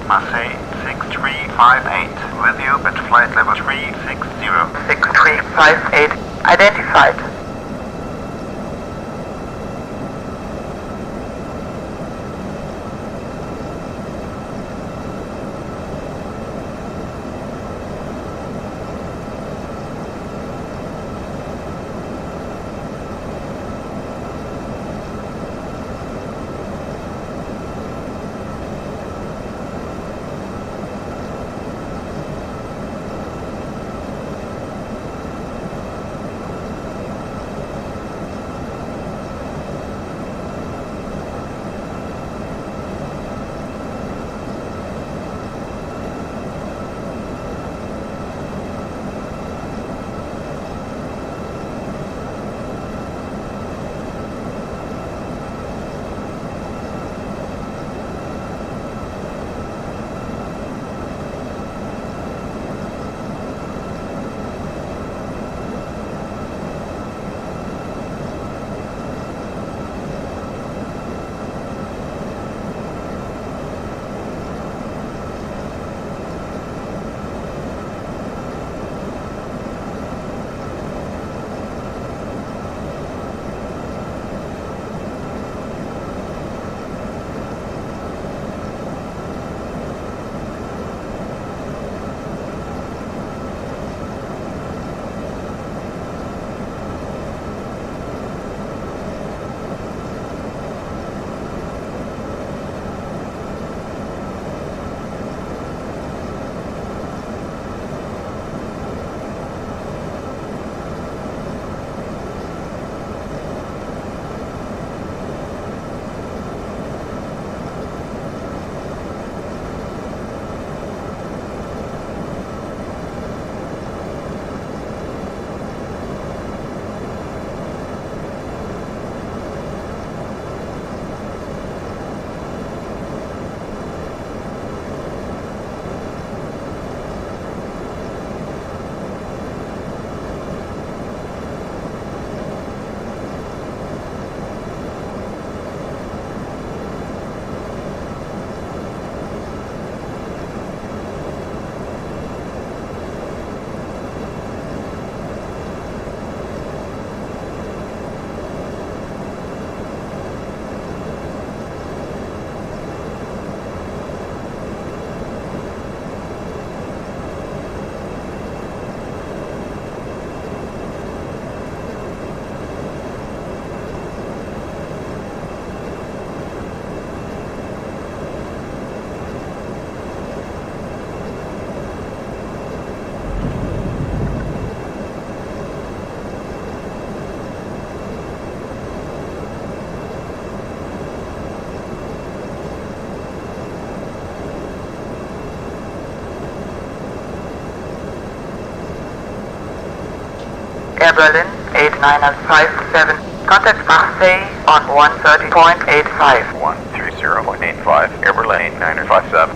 Speaker 9: Marseille 6358, with you at flight level 360.
Speaker 7: 6358, identified. Airberlin 8957. Contact Marseille on 130.85.
Speaker 6: 130.85, Airberlin 8957.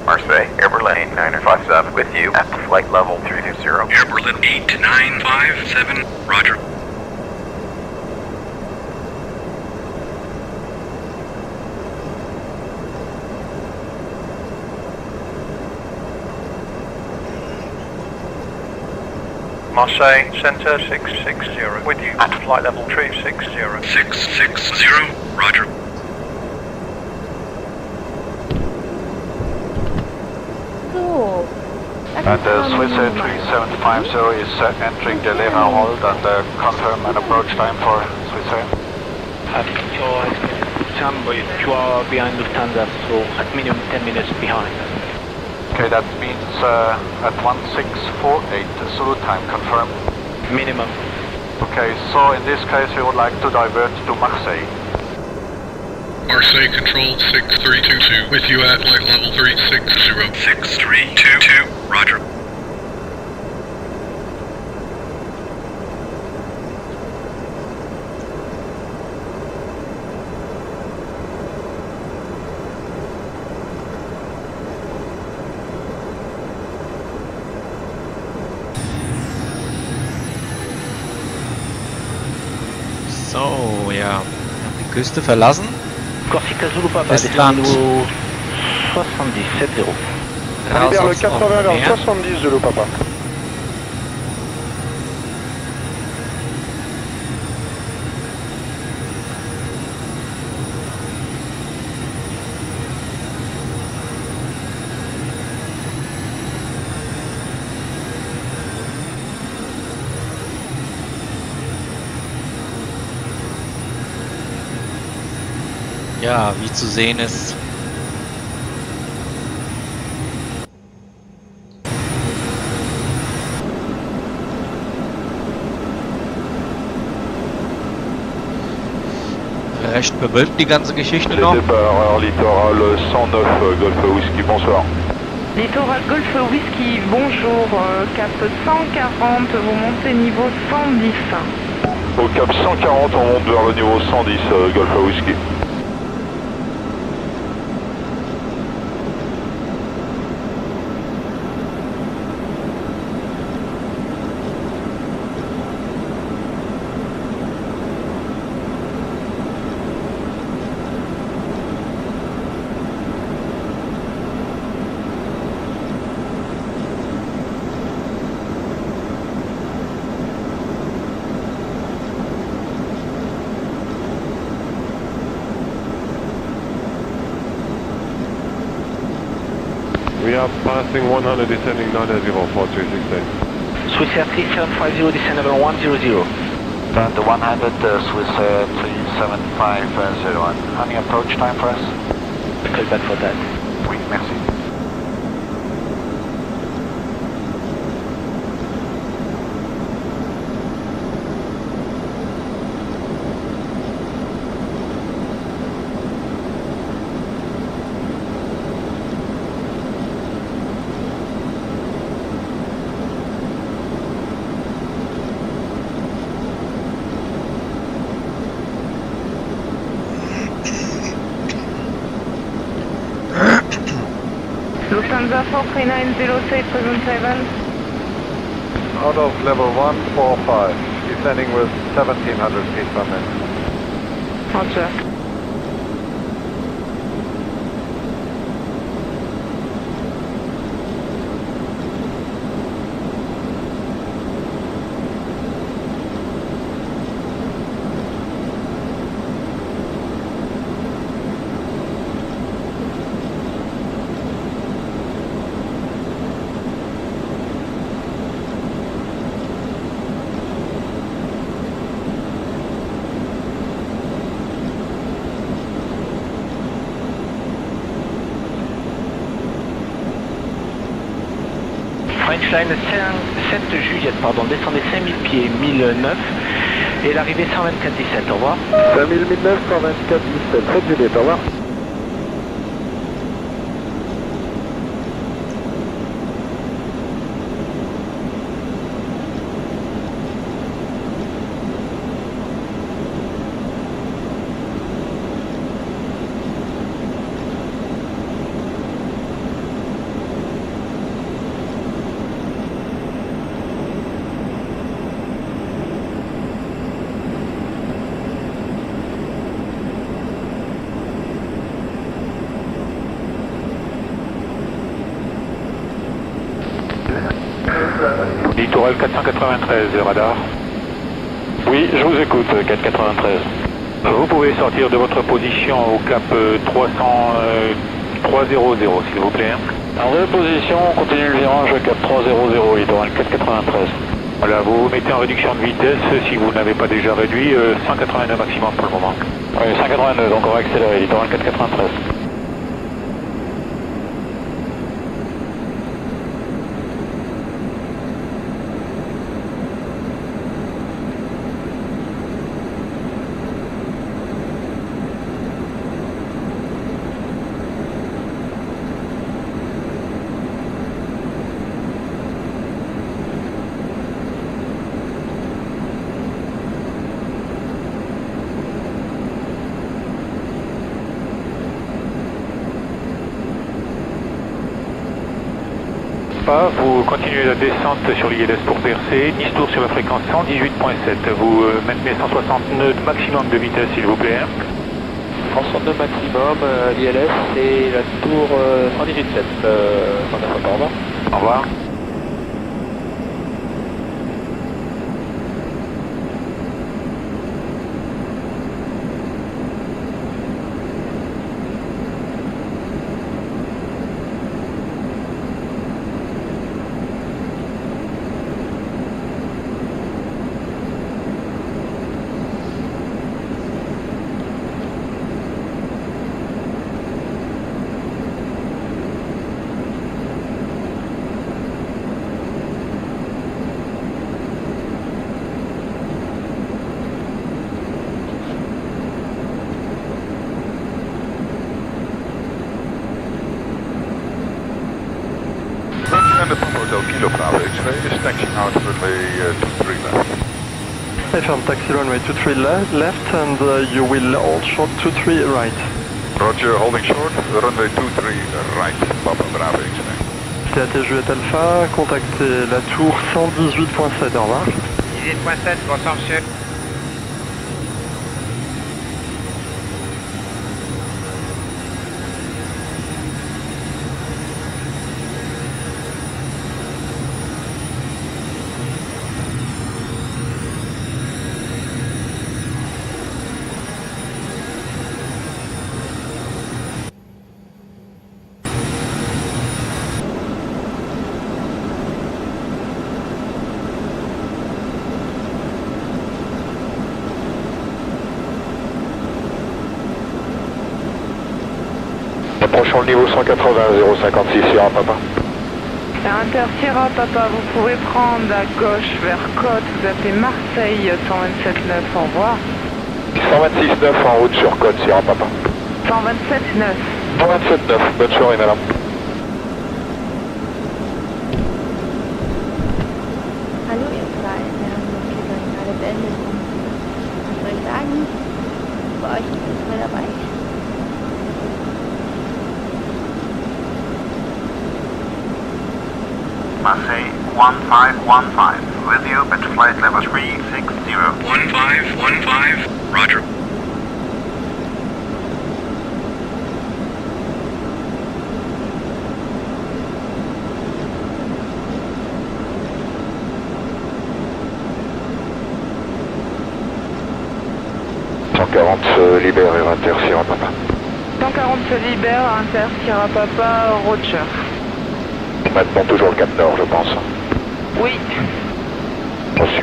Speaker 6: Marseille, Airberlin 8957, with you at flight level 320.
Speaker 10: Airberlin 8957, roger.
Speaker 13: Marseille, Center 660, with you at flight level 360.
Speaker 10: 660, roger.
Speaker 11: So.
Speaker 4: And Swiss Air 3750 is entering the LEPA hold and confirm an approach time for Swiss Air.
Speaker 15: At your time, you are behind Lufthansa, so at minimum 10 minutes behind.
Speaker 4: Okay, that means at 1648 Zulu time, confirmed.
Speaker 15: Minimum.
Speaker 4: Okay, so in this case we would like to divert to Marseille.
Speaker 10: Marseille Control 6322, with you at flight level 360. 6322, roger.
Speaker 1: So, ja, wir haben die Küste verlassen.
Speaker 15: Corsica Zulu Papa,
Speaker 1: Festland.
Speaker 15: descendez au 77-0.
Speaker 1: Raus
Speaker 13: vers le
Speaker 1: aufs
Speaker 13: 80
Speaker 1: Meer.
Speaker 13: vers 70 Zulu Papa.
Speaker 1: Ja, wie zu sehen ist, recht bewölkt die ganze Geschichte noch.
Speaker 14: Littoral 109 Golf Whisky, bonsoir.
Speaker 16: Littoral Golf Whisky, bonjour, cap 140, vous montez niveau 110.
Speaker 14: Au cap 140, on monte vers le niveau 110 Golf Whisky.
Speaker 17: We are passing 100, descending 980 for 316.
Speaker 15: Swiss Air 3750, descend level 100.
Speaker 4: And 100 Swiss Air 37501. Any approach time for us?
Speaker 15: Call back for that.
Speaker 4: Oui, merci.
Speaker 16: Lufthansa 43906, present 7.
Speaker 13: Out of level 145, descending with 1700 feet per minute.
Speaker 16: Roger.
Speaker 15: Frenchline 7 Juliette, pardon, descendez 5000 pieds, 1009, et l'arrivée 124-17, au revoir.
Speaker 13: 5000 1009, 124-17, 7 Juliette, au revoir.
Speaker 18: Littoral 493, radar. Oui, je vous écoute, 493. Vous pouvez sortir de votre position au cap 300, s'il vous plaît. En reposition, on continue le virage au cap 300, littoral 493. Voilà, vous vous mettez en réduction de vitesse, si vous n'avez pas déjà réduit, 182 maximum pour le moment. Oui, 182, donc on va accélérer, littoral 493. Vous continuez la descente sur l'ILS pour percer, 10 tours sur la fréquence 118.7. Vous maintenez 160 nœuds maximum de vitesse, s'il vous plaît.
Speaker 19: 160 nœuds maximum, l'ILS c'est la tour 118.7. Au revoir.
Speaker 18: Au revoir.
Speaker 13: FM taxi runway 23 left and you will hold short 23 right.
Speaker 14: Roger, holding short, runway 23 right, Papa Bravo X-ray.
Speaker 13: TAT Juliette Alpha, contactez la tour 118.7, au revoir.
Speaker 20: 18.7, bonsoir monsieur.
Speaker 14: Approchons le niveau 180, 056 Sierra Papa.
Speaker 16: Inter Sierra Papa, vous pouvez prendre à gauche vers Côte, vous appelez Marseille 127.9, au revoir.
Speaker 14: 126.9 en route sur Côte Sierra Papa.
Speaker 16: 127.9.
Speaker 14: 127.9, bonne soirée madame.
Speaker 11: Hallo ihr zwei, wir haben das Fliegen gerade beendet. Was soll ich sagen? Für euch ist es mal dabei.
Speaker 9: Marseille 1515, with you at flight level 360.
Speaker 8: 1515, roger.
Speaker 14: Libère Inter Sierra Papa.
Speaker 16: 140 se libère, Inter Sierra Papa, Roger.
Speaker 14: Maintenant toujours le cap nord, je pense.
Speaker 16: Oui.
Speaker 14: Reçu.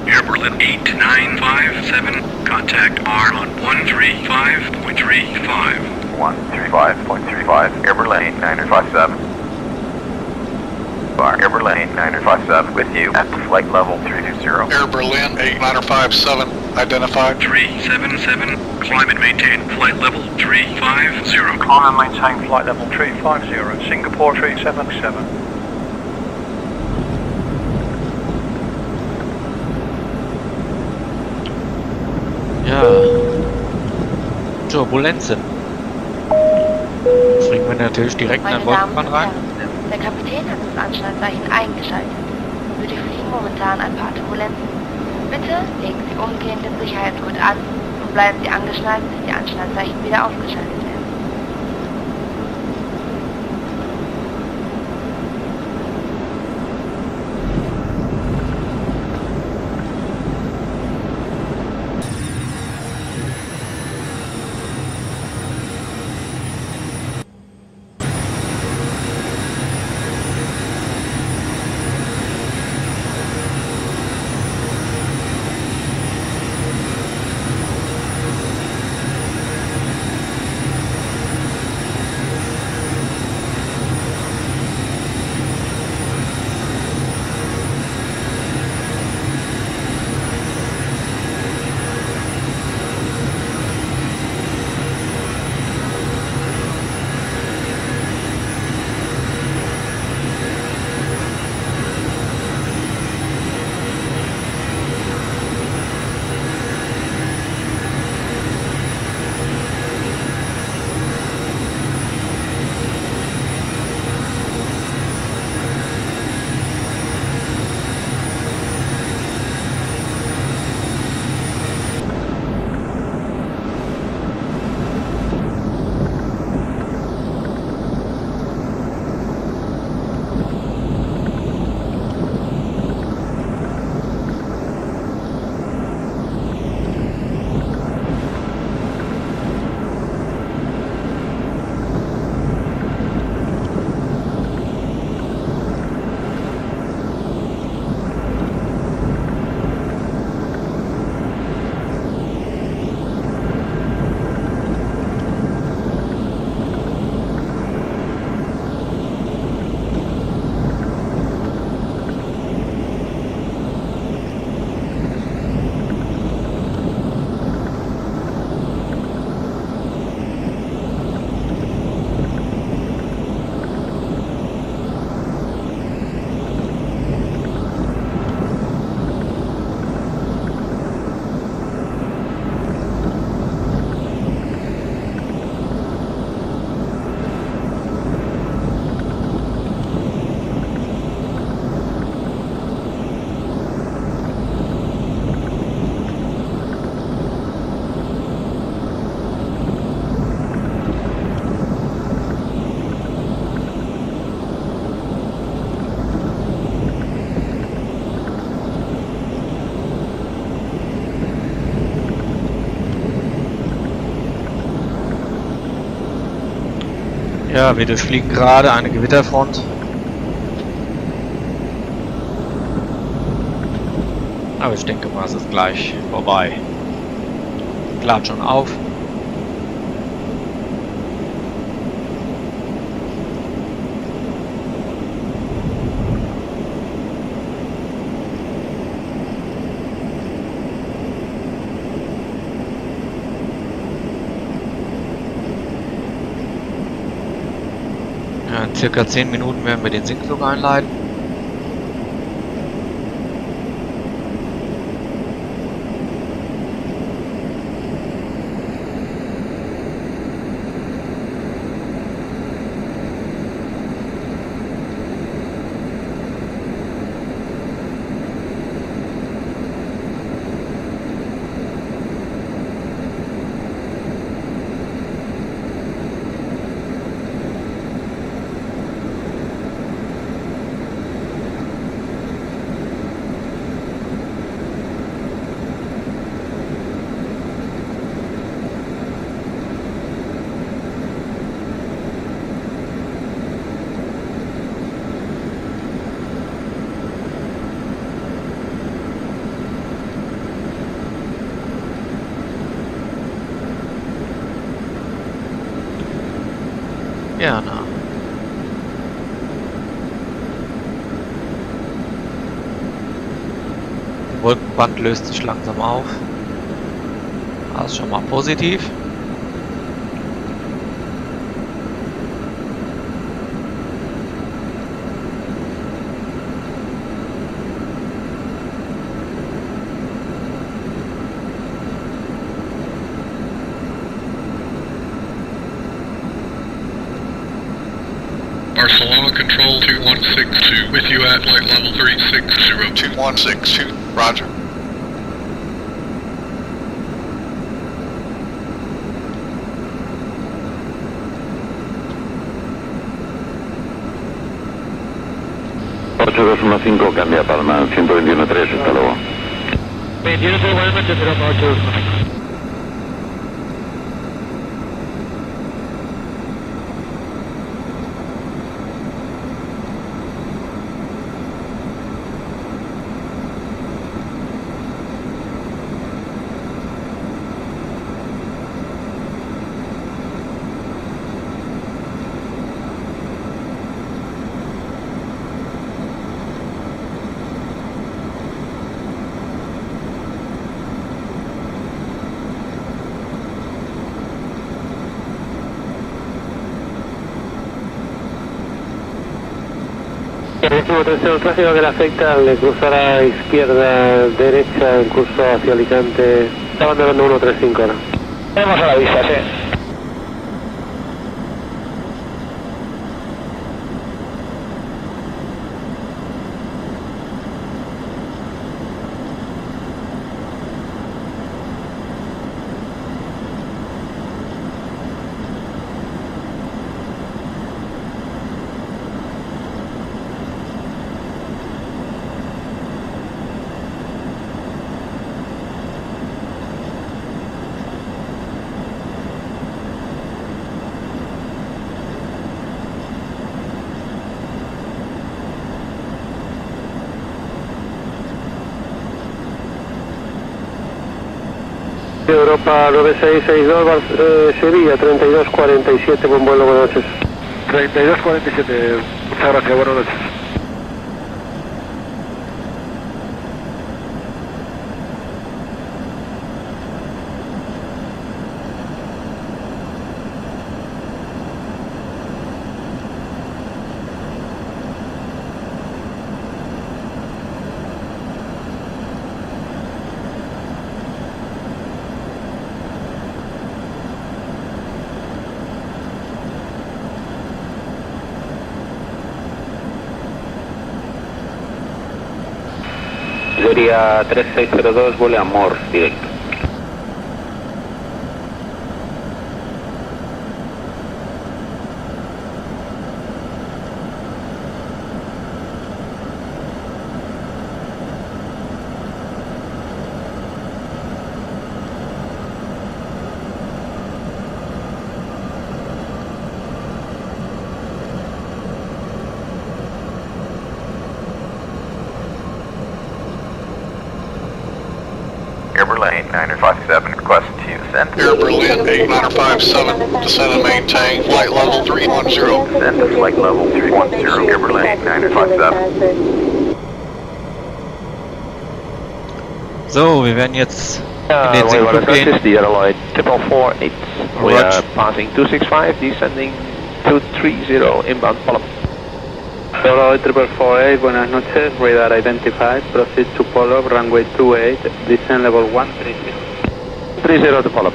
Speaker 8: Airberlin 8957, contact R on 135.35.
Speaker 6: 135.35, Airberlin 8957. Airberlin 8957 with you at flight level 320.
Speaker 10: Airberlin 8957.
Speaker 8: Identified. 377. Climb and maintain flight level 350.
Speaker 13: Climb and maintain flight level 350. Singapore 377.
Speaker 1: Ja. Turbulenzen. Fliegen wir natürlich direkt in den Wolkenbahn rein.
Speaker 11: Der Kapitän hat das Anschnallzeichen eingeschaltet. Wir durchfliegen momentan ein paar Turbulenzen. Bitte legen Sie umgehend den Sicherheitsgurt an und bleiben Sie angeschnallt, bis die Anschnallzeichen wieder aufgeschaltet werden.
Speaker 1: Ja, wir durchfliegen gerade eine Gewitterfront. Aber ich denke mal, es ist gleich vorbei. Klart schon auf. Ja, in circa 10 Minuten werden wir den Sinkflug einleiten. Ja, na. Die Wolkenband löst sich langsam auf. Das ist schon mal positiv.
Speaker 10: Barcelona Control 2162, with you at flight level 360.
Speaker 5: 2162, roger.
Speaker 18: ...825 cambia Palma, 121.3, hasta luego.
Speaker 19: 21.3, buenas noches, 0825.
Speaker 15: Décimo tercero, el tráfico que le afecta le cruzará izquierda, derecha en curso hacia Alicante. Está abandonando 135 ahora.
Speaker 19: Tenemos a la vista, sí.
Speaker 15: Europa 9662, Sevilla 3247, buen vuelo, buenas noches.
Speaker 19: 3247, muchas gracias, buenas noches.
Speaker 15: Sería 3602, vuele a Mor, directo.
Speaker 6: Airberlin 957, request to ascend.
Speaker 5: Airberlin 8957, descend and maintain flight level 310.
Speaker 6: Descend to flight level 310, Airberlin 957.
Speaker 1: So, wir werden jetzt in den
Speaker 19: Muy
Speaker 1: Sinkflug
Speaker 19: buenas
Speaker 1: gehen.
Speaker 19: noches, the airline 4448. We are passing 265, descending 230, inbound Palm.
Speaker 15: Solo 4448, buenas noches, radar identified, proceed to Polo, runway 28, descend level 130.
Speaker 19: 30 to Palm.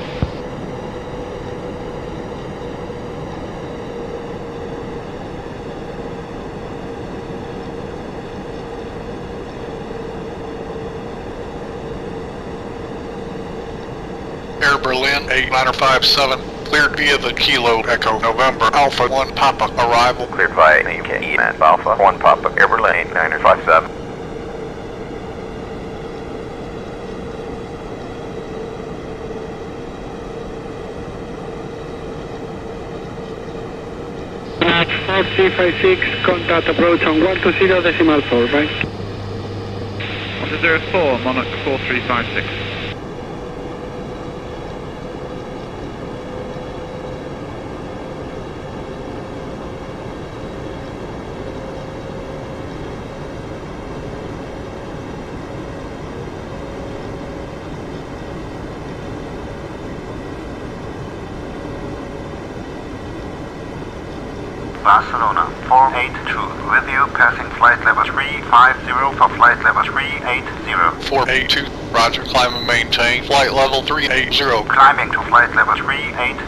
Speaker 5: Airberlin 8957, cleared via the Kilo Echo November Alpha 1 Papa arrival.
Speaker 6: Cleared by UK at Alpha 1 Papa, Airberlin 957.
Speaker 15: At 4356, contact approach on 120.4, right?
Speaker 9: 104, Monarch 4356. Barcelona 482, with you passing flight level 350 for flight level 380.
Speaker 10: 482, roger, climb and maintain, flight level 380.
Speaker 9: Climbing to flight level 380,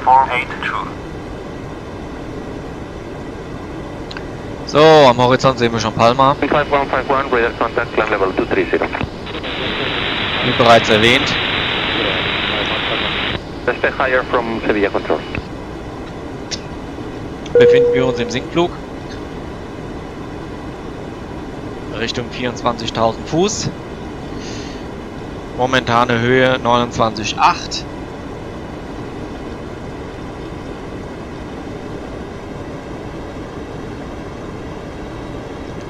Speaker 9: 482.
Speaker 1: So, am Horizont sehen wir schon Palma.
Speaker 15: 5151, radar contact, climb level 230.
Speaker 1: Wie bereits erwähnt.
Speaker 15: Stay higher from Sevilla Control.
Speaker 1: Befinden wir uns im Sinkflug. Richtung 24.000 Fuß. Momentane Höhe 29,8.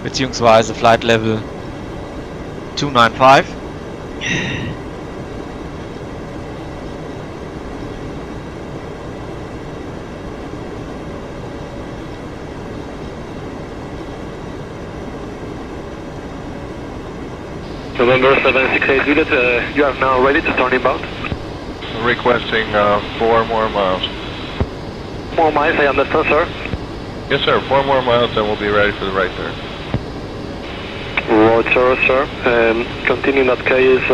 Speaker 1: Beziehungsweise Flight Level 295.
Speaker 15: November 768 unit, you are now ready to turn inbound.
Speaker 17: Requesting 4 more miles.
Speaker 15: 4 miles, I understand, sir.
Speaker 17: Yes, sir. 4 more miles, and we'll be ready for the right turn.
Speaker 15: Roger, sir. Continue in that case,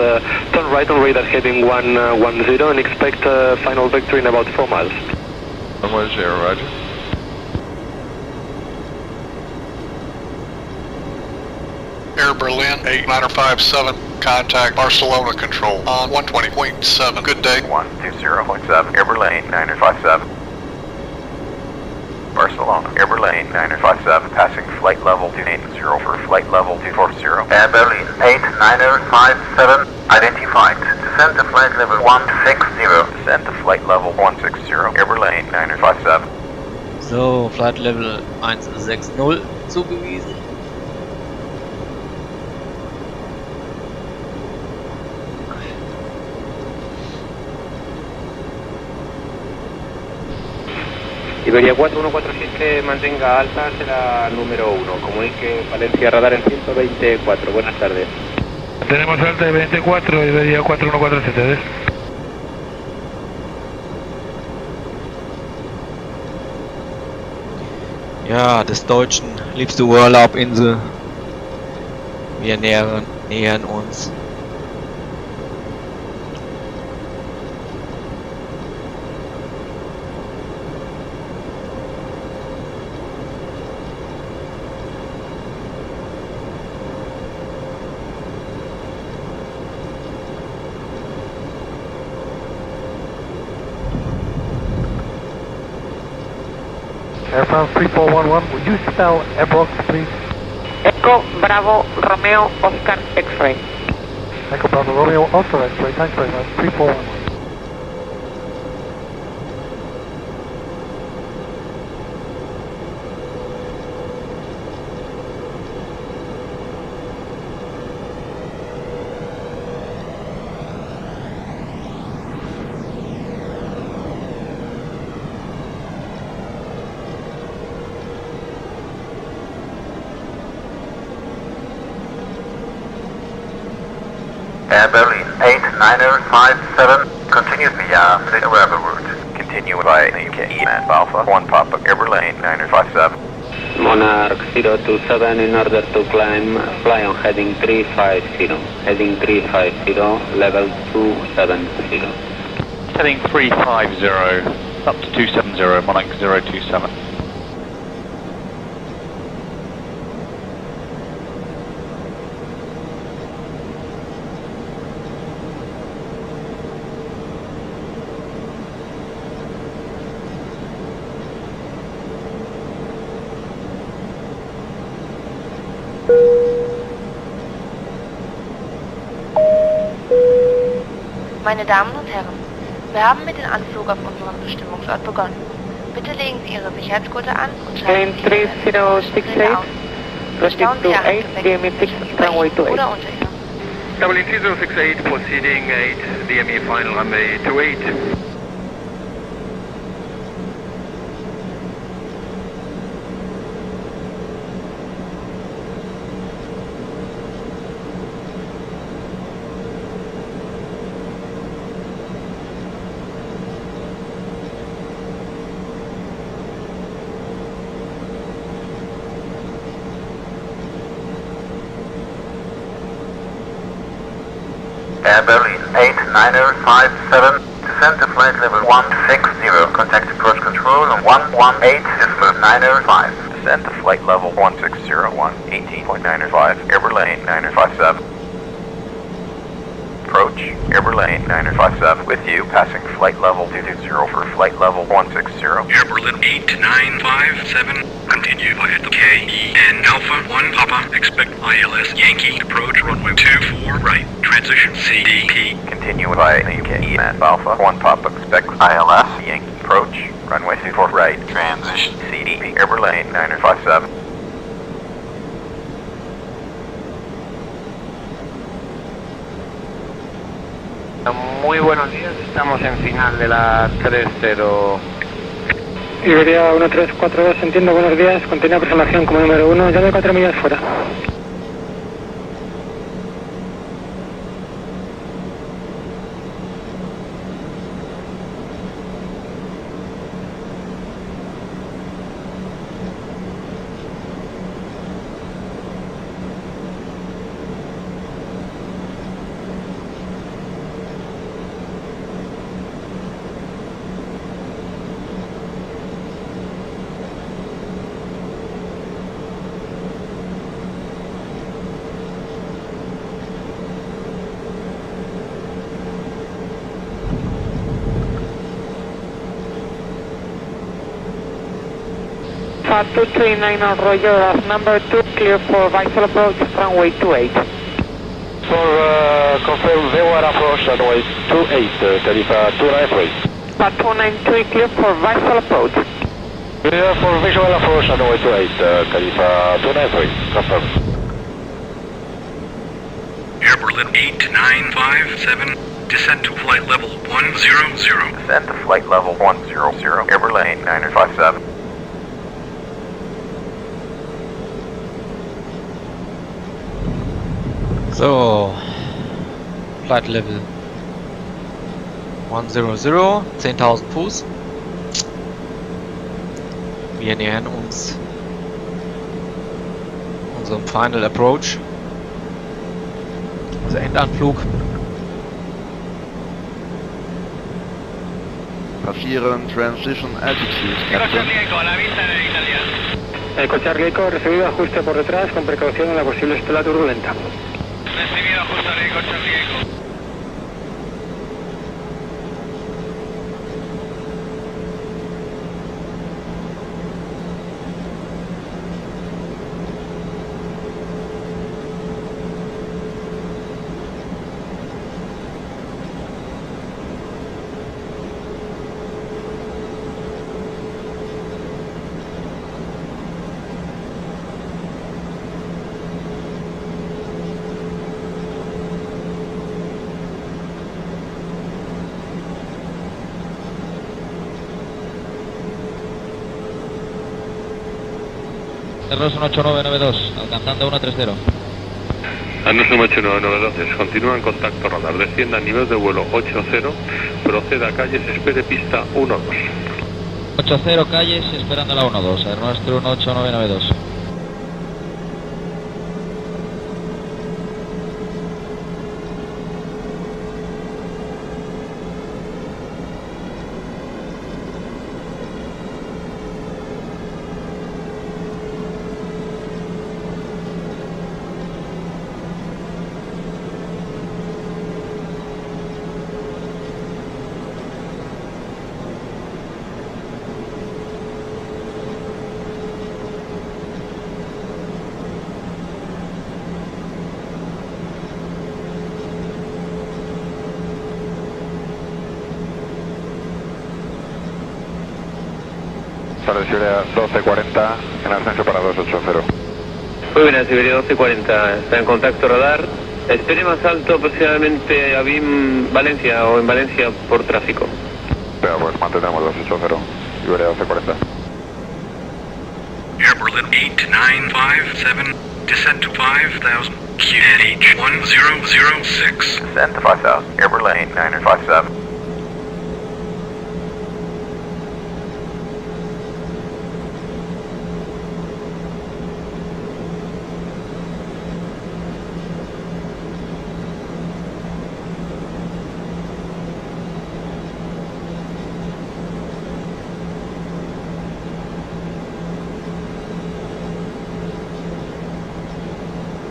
Speaker 15: turn right on radar heading 110 and expect final vector in about 4 miles.
Speaker 17: 110, roger.
Speaker 10: Airberlin 8957, contact Barcelona control on 120.7. Good day.
Speaker 6: 120.7, Airberlin 8957. Barcelona, Airberlin 8957, passing flight level 280 for flight level 240.
Speaker 9: Airberlin 8957, identified. Descend to flight level 160.
Speaker 6: Descend to flight level 160, Airberlin 8957.
Speaker 1: So, Flight Level 160 zugewiesen.
Speaker 19: Iberia 4147, mantenga alta, será número 1. Comunique Valencia Radar en 124. Buenas tardes.
Speaker 20: Tenemos alta de 24, Iberia 4147.
Speaker 1: Ja, des Deutschen liebste Urlaubinsel. Wir nähern uns.
Speaker 13: Air France 3411, would you spell Airbox, please?
Speaker 16: Echo Bravo Romeo Oscar X-Ray.
Speaker 13: Echo Bravo Romeo Oscar X-Ray, thanks very much, 3411.
Speaker 9: Airberlin 8957, continue via the arrival route.
Speaker 6: Continue by UK and Alpha 1 Papa, Airberlin 8957.
Speaker 15: Monarch 027 in order to climb, fly on heading 350. Heading 350, level 270.
Speaker 18: Heading 350, up to 270, Monarch 027.
Speaker 11: Meine Damen und Herren, wir haben mit dem Anflug auf unseren Bestimmungsort begonnen. Bitte legen Sie Ihre Sicherheitsgurte an und schalten Sie Ihre Sicherheitsgeräte aus. Verstauen Sie Ihr Handgepäck nicht über ihn oder unter Ihnen.
Speaker 20: Airberlin 3068, proceeding 8, DME final runway 28.
Speaker 6: Airberlin 8957. Descend to flight level 160. Contact approach control on 118 decimal 905. Descend to flight level 160, 18.905. Airberlin 957. Approach Airberlin 957 with you, passing flight level 220 for flight level 160.
Speaker 10: Airberlin 8957, continue via the KEN Alpha 1 Papa, expect ILS Yankee, approach runway 24 right, transition CDP.
Speaker 6: Continue via the KEN Alpha 1 Papa, expect ILS Yankee, approach runway 24 right, transition CDP. Airberlin 957.
Speaker 19: Muy buenos días, estamos en final de la 30.
Speaker 13: Iberia 1342, entiendo, buenos días, continúa aproximación como número 1, ya de 4 millas fuera.
Speaker 16: FAT 239 on Roger, as number 2, clear for visual approach, runway 28.
Speaker 18: For confirm VOR approach, runway 28, Califa 293.
Speaker 16: FAT 293, clear for visual approach.
Speaker 18: Clear for visual approach, runway 28, Califa 293, confirm.
Speaker 10: Airberlin 8957, descend to flight level 100.
Speaker 6: Descend to flight level 100, Airberlin 957.
Speaker 1: So, Flight Level 100, 10.000 Fuß. Wir nähern uns unserem Final Approach, also Endanflug.
Speaker 12: Passieren Transition Altitude, Captain.
Speaker 13: Eco Charlie Eco, recibido ajuste por detrás con precaución en la posible estela turbulenta.
Speaker 20: Recibido ajuste Eco Charlie Eco.
Speaker 21: Cerros 18992, alcanzando 130.
Speaker 17: Anos 18992, continúa en contacto radar, descienda a nivel de vuelo 80, proceda a calles, espere pista 12.
Speaker 21: 80 calles, esperando la 12, el nuestro 18992.
Speaker 14: Siberia 1240 en ascenso para 280.
Speaker 19: Muy bien, Siberia 1240, está en contacto radar. Espere más alto aproximadamente a BIM Valencia o en Valencia por tráfico.
Speaker 14: Pero pues mantenemos 280, Siberia 1240.
Speaker 10: Airberlin 8957, descend to 5000, QNH 1006.
Speaker 6: Descend to 5000, Airberlin 957.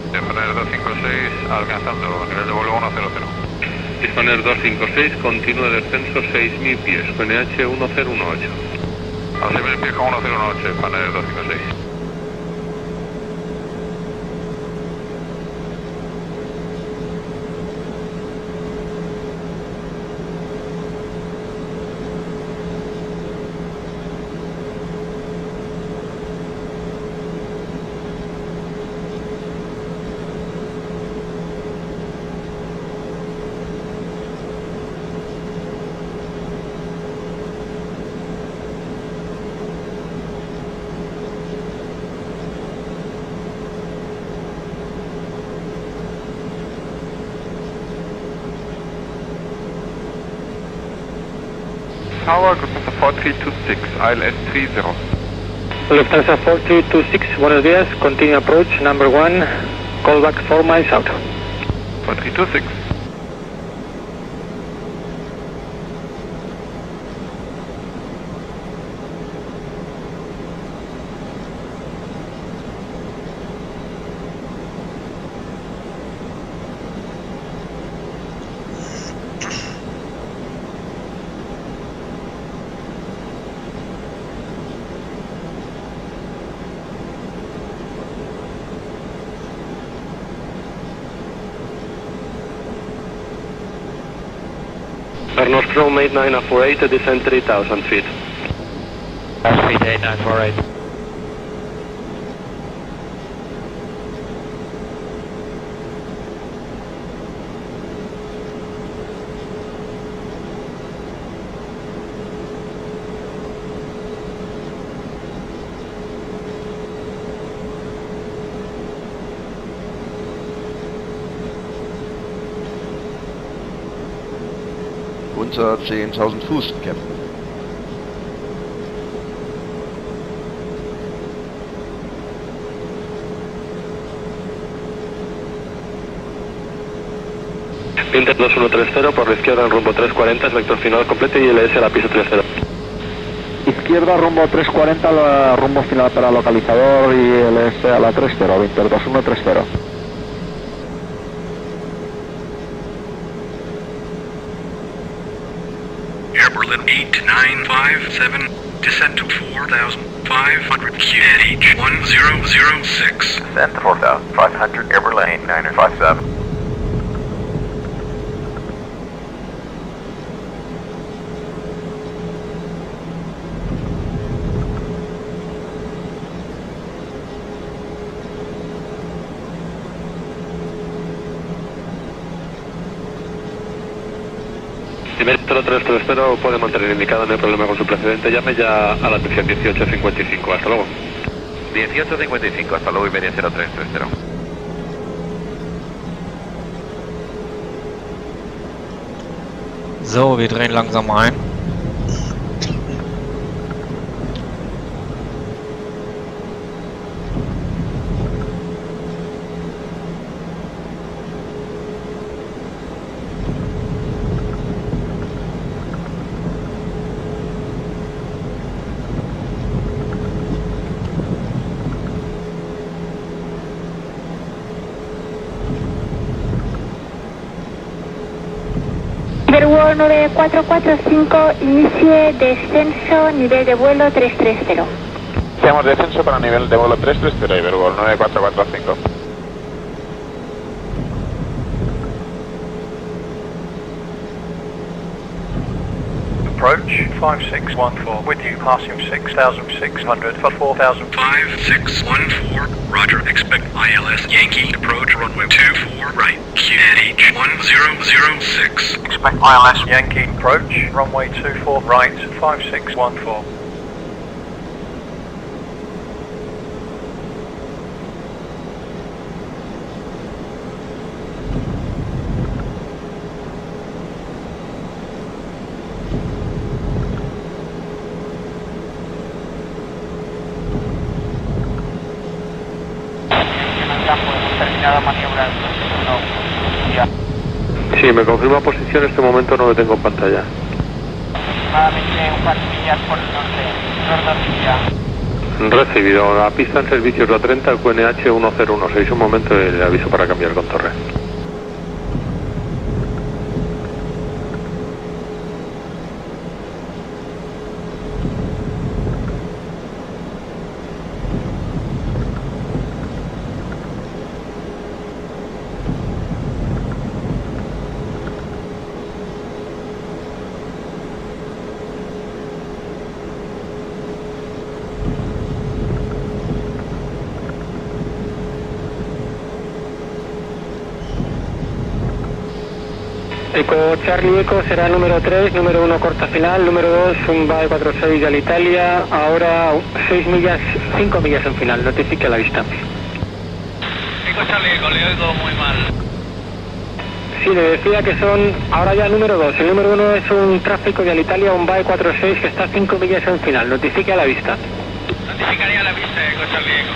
Speaker 17: Spanair 256 alcanzando nivel de vuelo 100. Spanair 256 continúa descenso 6.000 pies, PNH 1018. A 6.000 pies con 1018, Spanair 256. Tower, Lufthansa 4326, ILS 30.
Speaker 13: Lufthansa 4326, buenos días, continue approach, number 1, callback 4 miles out.
Speaker 17: 4326.
Speaker 20: North Chrome 8948, descend 3000 feet.
Speaker 13: Speed 8948.
Speaker 12: Unter 10.000 Fuß, Captain.
Speaker 20: Inter 2130 por la izquierda en rumbo 340, vector final completo y ILS a la pista 30.
Speaker 18: Izquierda rumbo 340, rumbo final para localizador y ILS a la 30, Inter 2130.
Speaker 10: Airberlin 8957, descend to 4,500 QNH 1006.
Speaker 6: Descend to 4,500, Airberlin 8957.
Speaker 17: Metro 330 puede mantener indicado, no hay problema con su precedente. Llame ya a la atención 1855. Hasta luego.
Speaker 6: 1855, hasta luego, Iberia 0330.
Speaker 1: So, wir drehen langsam ein.
Speaker 2: Airworld 9445, inicie descenso, nivel de vuelo 330.
Speaker 14: Iniciamos descenso para nivel de vuelo 330, Airworld 9445.
Speaker 13: Approach 5614, with you passing 6,600 for 4,000.
Speaker 10: 5614, roger, expect ILS Yankee, approach runway 24 right, QNH 1006.
Speaker 13: Expect ILS Yankee, approach runway 24 right, 5614.
Speaker 17: Sí, me confirma posición, en este momento no lo tengo en pantalla.
Speaker 2: Aproximadamente un par de millas por el norte, nordortilla.
Speaker 17: Recibido. La pista en servicio es la 30, QNH 1016. Un momento y le aviso para cambiar con torre.
Speaker 3: Eco Charlie Eco será número 3, número 1 corta final, número 2 un BAE 46 de Alitalia, ahora 6 millas, 5 millas en final, notifique a la vista.
Speaker 22: Eco Charlie Eco, le oigo muy mal.
Speaker 3: Sí, le decía que son ahora ya número 2, el número 1 es un tráfico de Alitalia, un BAE 46 que está 5 millas en final, notifique a la vista.
Speaker 22: Notificaría a la vista, Eco Charlie Eco.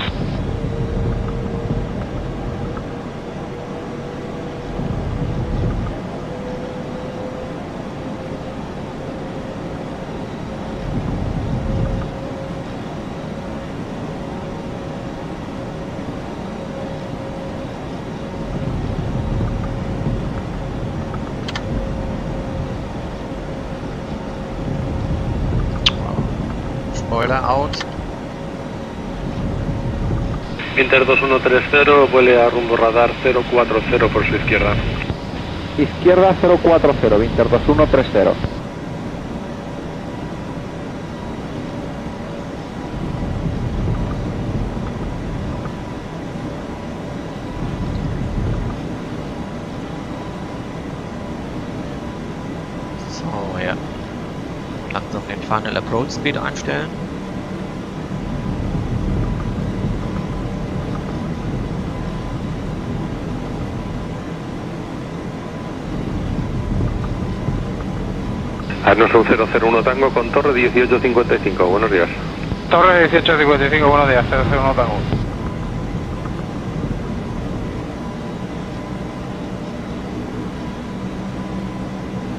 Speaker 1: Spoiler out.
Speaker 17: Inter 2130, vuele a rumbo radar 040 por su izquierda.
Speaker 23: Izquierda 040, Inter 2130.
Speaker 1: So, ja. Langsam den Final Approach Speed einstellen.
Speaker 17: A nuestro 001 Tango con torre 1855, buenos días.
Speaker 22: Torre 1855, buenos días, 001 Tango.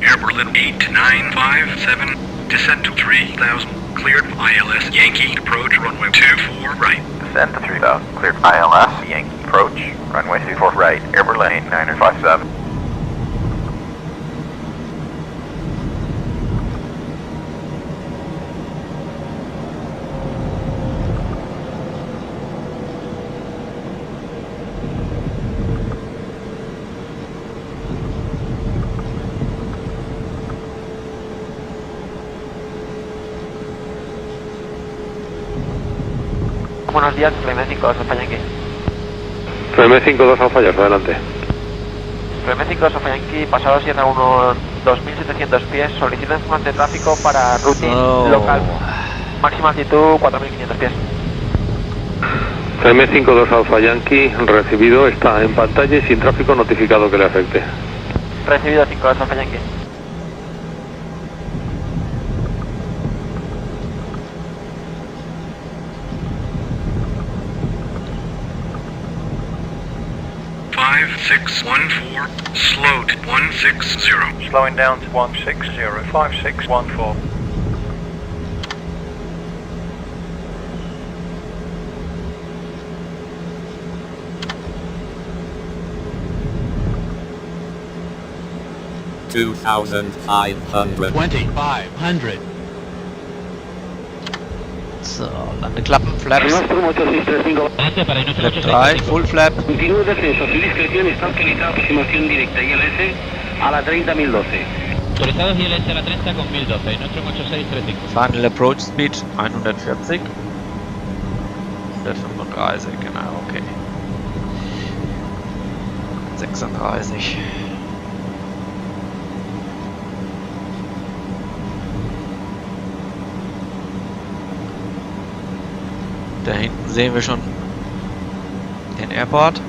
Speaker 10: Airberlin 8957, descent to 3000, cleared ILS Yankee, approach runway 24 right.
Speaker 6: Descent to 3000, cleared ILS Yankee, approach runway 24 right, Airberlin 8957.
Speaker 3: Buenos días, Clemente 52 Alfa Yankee.
Speaker 17: FM 52 Alfa Yankee, adelante.
Speaker 3: Clemente 52 Alfa Yankee, pasado Sierra 1, 2700 pies, solicita información de tráfico para routing local. Máxima altitud 4500 pies.
Speaker 17: FM 52 Alfa Yankee, recibido, está en pantalla y sin tráfico notificado que le afecte.
Speaker 3: Recibido 52 Alfa Yankee.
Speaker 10: Five, 614, slow to 160.
Speaker 13: Slowing down to 160, 5614.
Speaker 22: $2,500.
Speaker 1: So, Landeklappen, Flaps. Flap 3, Full Flap.
Speaker 3: Continúe descenso, su discreción está autorizada aproximación directa ILS a la 30.012.
Speaker 21: Autorizados ILS a la 30 con 1012 y nuestro 8635.
Speaker 1: Final Approach Speed 140. 135, genau, okay. 36. Da hinten sehen wir schon den Airport.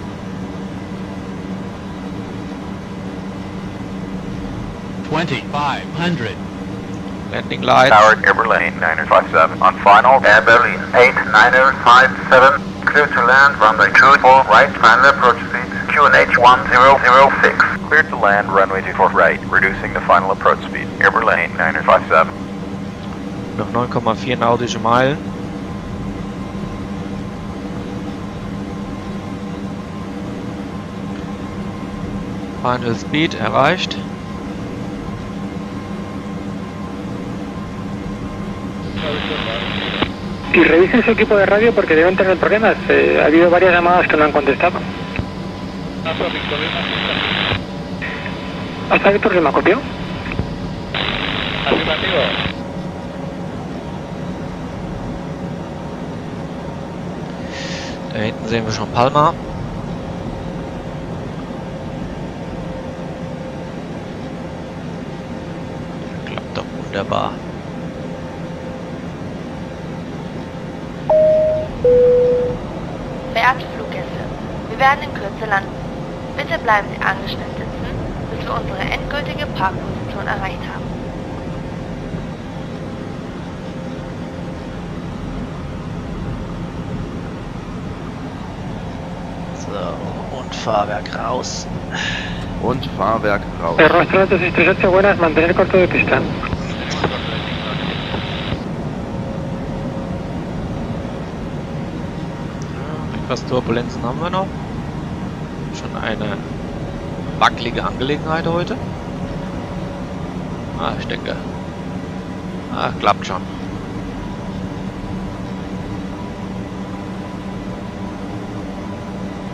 Speaker 22: $2,500.
Speaker 1: Landing lights.
Speaker 6: Tower Airberlin 957 on final. Airberlin 8957, clear to land runway 24 right, final approach speed QNH 1006. Cleared to land runway 24 right, reducing the final approach speed. Airberlin 957.
Speaker 1: Noch 9,4 nautische Meilen. Final Speed erreicht.
Speaker 4: Y revisen su equipo de radio porque deben tener problemas. Ha habido varias llamadas que no han contestado. ¿Hasta qué problema, copio?
Speaker 22: Afirmativo.
Speaker 1: Da hinten sehen wir schon Palma. Klappt doch wunderbar.
Speaker 11: Verehrte Fluggäste, wir werden in Kürze landen. Bitte bleiben Sie angeschnallt sitzen, bis wir unsere endgültige Parkposition erreicht haben.
Speaker 1: So, und Fahrwerk raus.
Speaker 12: Und Fahrwerk raus.
Speaker 4: Rostro 238, buenas, mantener corto de pista.
Speaker 1: Etwas Turbulenzen haben wir noch. Schon eine wackelige Angelegenheit heute. Ich denke. Klappt schon.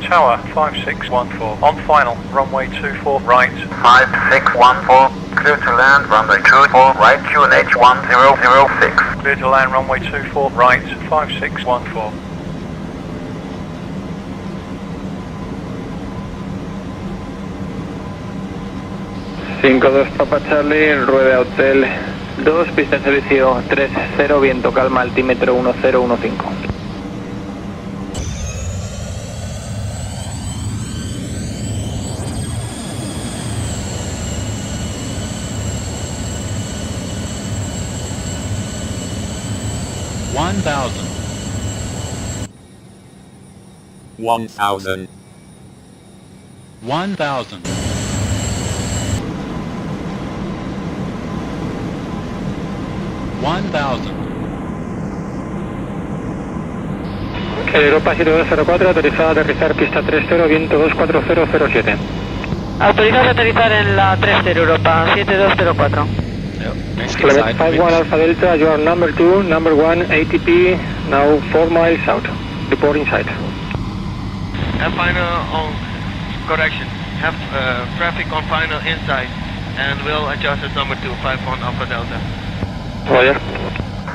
Speaker 13: Tower 5614 on final, runway 24 right.
Speaker 9: 5614, clear to land, runway 24 right, QNH 1006.
Speaker 13: Clear to land, runway 24 right, 5614.
Speaker 19: Papa Charlie, rueda hotel 2, pista de servicio 30, viento calma, altímetro 1015.
Speaker 10: One thousand. 1,000. 1,000.
Speaker 4: Europa 7204, autorizado a aterrizar pista 30, viento 24007.
Speaker 16: Autorizado a aterrizar en la 30 Europa 7204.
Speaker 4: Flight 51 Alpha Delta, you are number 2, number 1, ATP, now 4 miles out. Report inside.
Speaker 22: Have final on correction. Have traffic on final inside, and we'll adjust at number 2, 51 Alpha Delta.
Speaker 4: Roger.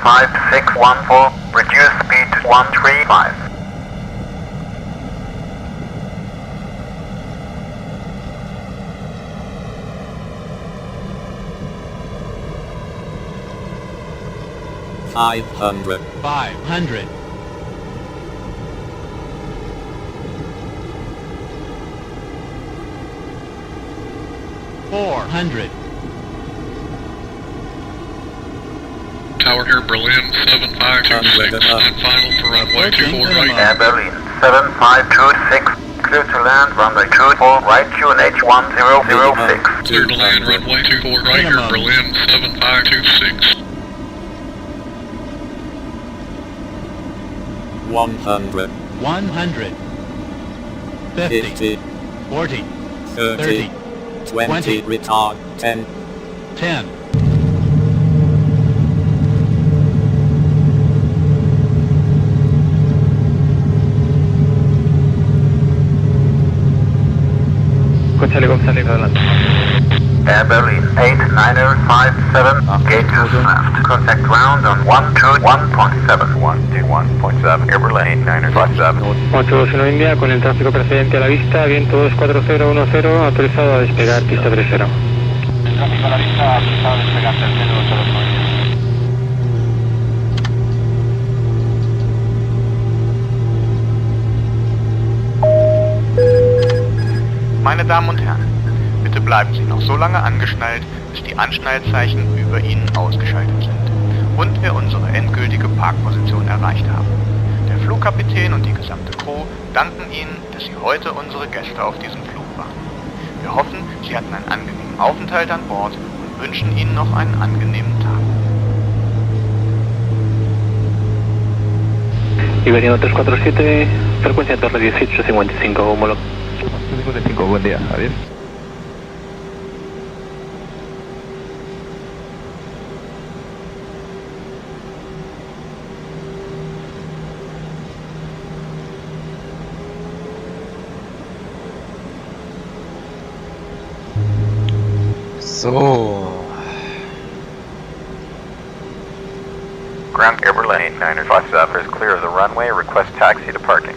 Speaker 9: 5614, reduce speed to 135.
Speaker 10: Five hundred. 400.
Speaker 17: Tower Airberlin 7526 on final for runway 24 right.
Speaker 9: Airberlin 7526, clear to land, runway 24 right, QNH 1006.
Speaker 17: Clear to land, runway 24 right, Airberlin 7526.
Speaker 10: 100. 50. 40. 30. 20. Retard. 10. 10.
Speaker 9: Airberlin 8957, gate to left. Contact ground on 121.7.
Speaker 6: 121.7, Airberlin 8957.
Speaker 4: 821 India, con el tráfico precedente a la vista, viento 24010, autorizado a despegar pista 30.
Speaker 22: El tráfico a la vista, autorizado a despegar 30.
Speaker 5: Meine Damen und Herren, bitte bleiben Sie noch so lange angeschnallt, bis die Anschnallzeichen über Ihnen ausgeschaltet sind und wir unsere endgültige Parkposition erreicht haben. Der Flugkapitän und die gesamte Crew danken Ihnen, dass Sie heute unsere Gäste auf diesem Flug waren. Wir hoffen, Sie hatten einen angenehmen Aufenthalt an Bord und wünschen Ihnen noch einen angenehmen Tag.
Speaker 19: Iberia 347, frecuencia torre 1855, homólogo.
Speaker 12: 55, buen día, adiós.
Speaker 1: So.
Speaker 6: Ground Airberlin 8957 is clear of the runway. Request taxi to parking.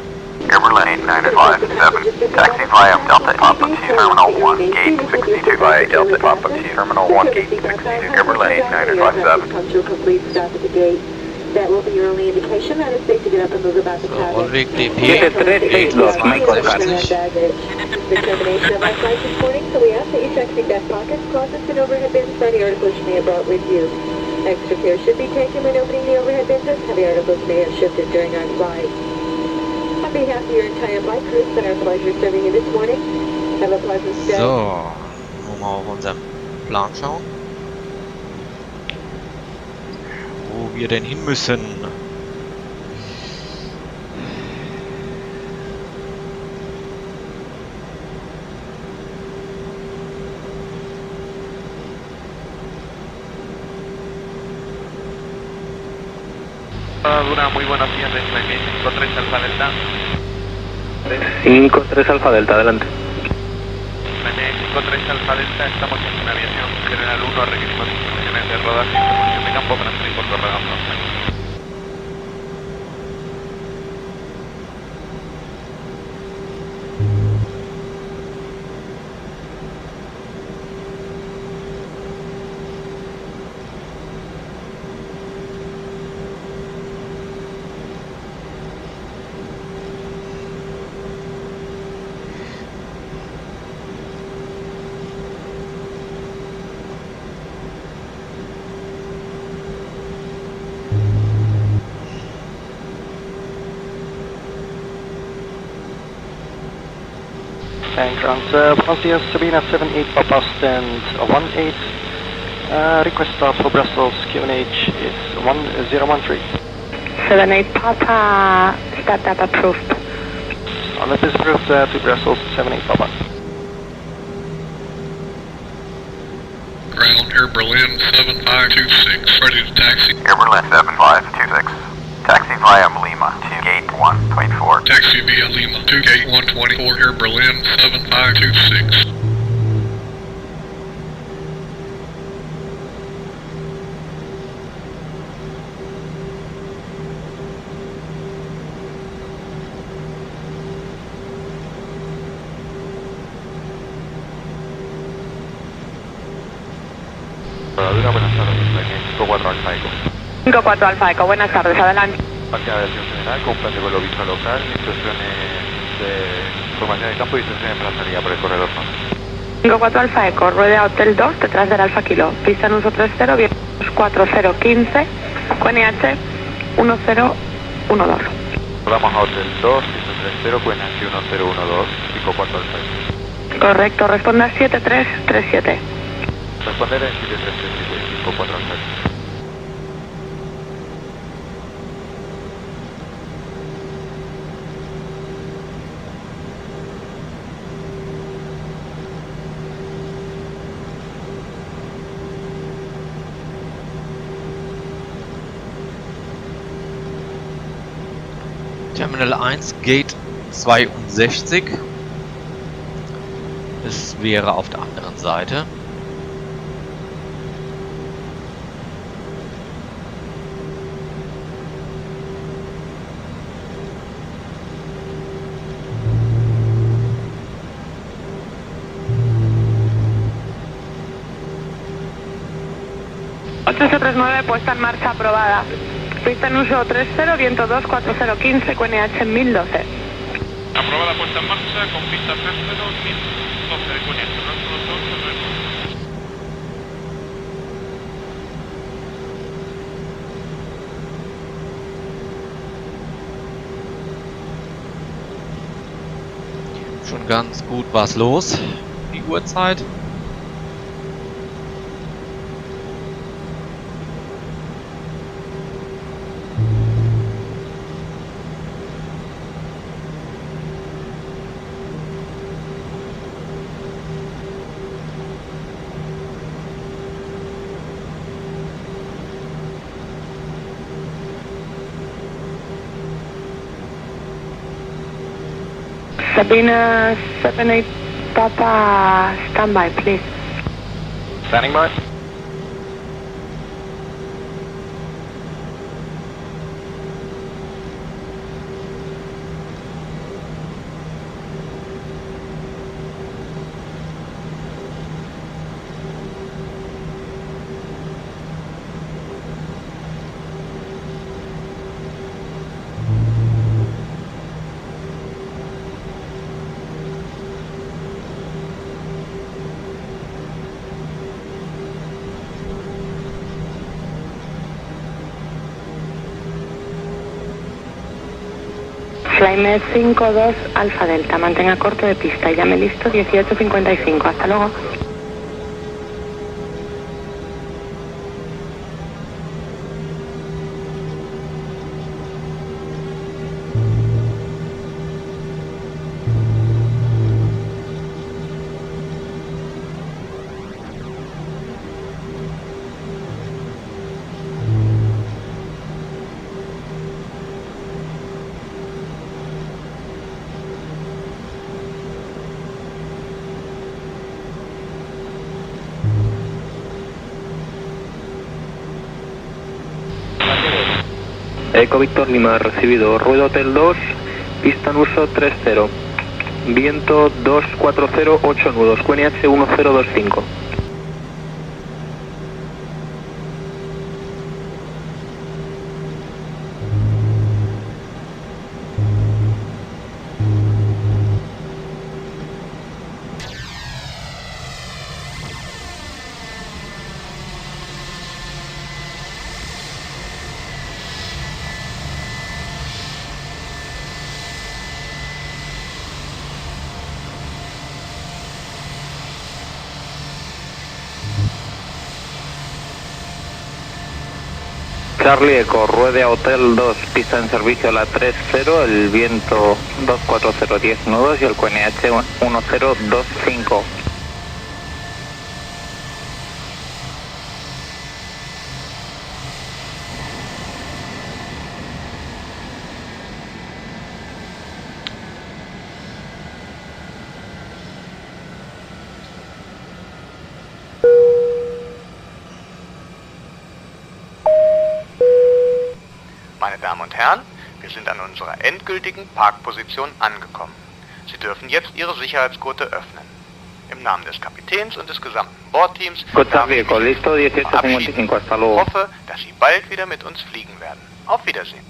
Speaker 6: Airberlin 8957, taxi via Delta Papa to Terminal 1, Gate 62 via Delta Papa to Terminal 1, Gate 62. Airberlin 8957.
Speaker 2: That will be your only indication that it's safe to get up and move about the cabin.
Speaker 1: Holweg DP, Gate 62.
Speaker 2: Determination of our flight this morning, so we ask that you check seatbelt pockets, closets, and overhead bins for any articles you may have brought with you. Extra care should be taken when opening the overhead bins as heavy articles may have shifted during our flight. On behalf of your entire flight crew, it's been our pleasure serving you this morning. Have a pleasant stay.
Speaker 1: So, nun mal auf unseren Plan schauen. Wo wir denn hin müssen.
Speaker 22: Una muy buena opción de Climate 53 Alfa Delta.
Speaker 19: 53 Alfa Delta, adelante.
Speaker 22: Climate 53 Alfa Delta, estamos en aviación general 1, requerimos instrucciones de rodaje y posición de campo para salir por correo.
Speaker 13: And ground, buenos días, Sabina 78 Papa stand 18. Request start for Brussels, QNH is 1013.
Speaker 16: 78 Papa, start up approved.
Speaker 13: Let this approved to Brussels, 78 Papa.
Speaker 10: Ground Airberlin 7526, ready to taxi.
Speaker 6: Airberlin 7526, taxi via Lima to Gate 124.
Speaker 10: Taxi via Lima to Gate 124, Airberlin 7526.
Speaker 20: Buenas tardes, 54 Alfa Eco.
Speaker 16: 54 Alfa Eco, buenas tardes, adelante.
Speaker 20: Parque de aviación general con plan de vuelo visual local, instrucciones de formación de campo y instrucciones para salida por el corredor norte.
Speaker 16: 54 Alfa Eco, rueda Hotel 2 detrás del Alfa Kilo. Pista en uso 30, vientos 4015, QNH 1012.
Speaker 20: Rodamos a Hotel 2, piso 30, QNH 1012, 54 Alfa Eco.
Speaker 16: Correcto, responda 7337.
Speaker 20: Responder en 7337, 54 Alfa Eco.
Speaker 1: Terminal 1, Gate 62. Es wäre auf der anderen Seite.
Speaker 16: Puesta en marcha aprobada. Pista en uso 30, viento 24015, QNH 1012.
Speaker 22: Aprobada puesta en marcha con pista 30, 1012 de QNH.
Speaker 1: Schon ganz gut was los, die Uhrzeit.
Speaker 16: Sabina 78 Papa, standby, please.
Speaker 13: Standing by.
Speaker 7: Flymet 52 Alfa Delta, mantenga corto de pista y llame listo 18:55. Hasta luego.
Speaker 19: Eco Víctor Lima, recibido. Ruedo Hotel 2, pista en uso 30. Viento 240, 8 nudos, QNH 1025. Charlie Eco, ruede a Hotel 2, pista en servicio a la 30, el viento 240, 10 nudos y el QNH 1025.
Speaker 5: Meine Damen und Herren, wir sind an unserer endgültigen Parkposition angekommen. Sie dürfen jetzt Ihre Sicherheitsgurte öffnen. Im Namen des Kapitäns und des gesamten Bordteams darf ich mich verabschieden. Ich hoffe, dass Sie bald wieder mit uns fliegen werden. Auf Wiedersehen.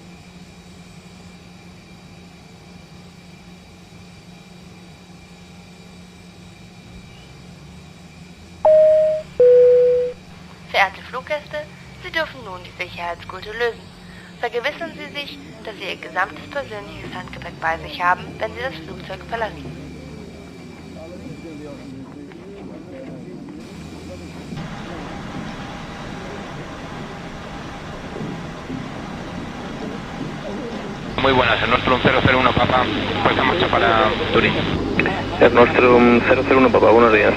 Speaker 11: Verehrte Fluggäste, Sie dürfen nun die Sicherheitsgurte lösen. Vergewissern Sie sich, dass Sie Ihr gesamtes persönliches Handgepäck bei sich haben, wenn Sie das Flugzeug verlassen.
Speaker 17: Muy buenas, el nuestro 001 Papa, puesta en marcha para Turín.
Speaker 19: El nuestro 001 Papa, buenos días.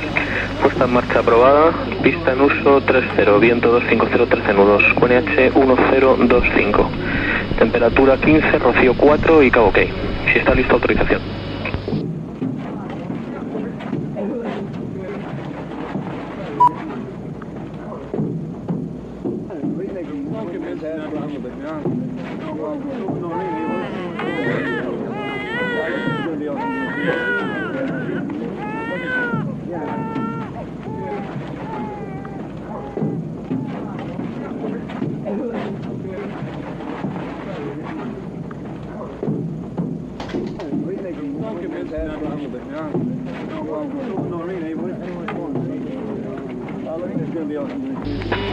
Speaker 19: Puesta en marcha aprobada, pista en uso 30, viento 250, 13 nudos, QNH 1025. Temperatura 15, rocío 4 y cabo OK. Si está listo, autorización.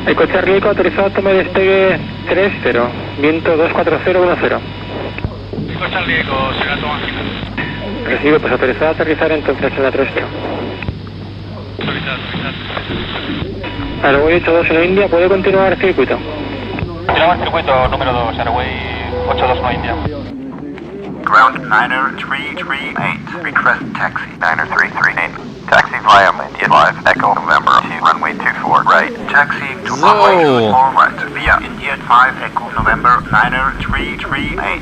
Speaker 4: Eco Charlie Eco, autorizado toma de despegue 30, viento 24010.
Speaker 17: Eco Charlie Eco, será toma final.
Speaker 4: Recibe, pues autorizado a aterrizar entonces en la 30.
Speaker 17: Autorizado.
Speaker 4: Airway 82 en la India, ¿puede continuar el circuito?
Speaker 17: Continuamos el circuito número 2, Airway 821 India.
Speaker 6: Ground 9338, request taxi. 9338, taxi via India 5, Echo November, runway 24, right.
Speaker 9: Taxi to runway 24 right, via India 5, Echo November 9338.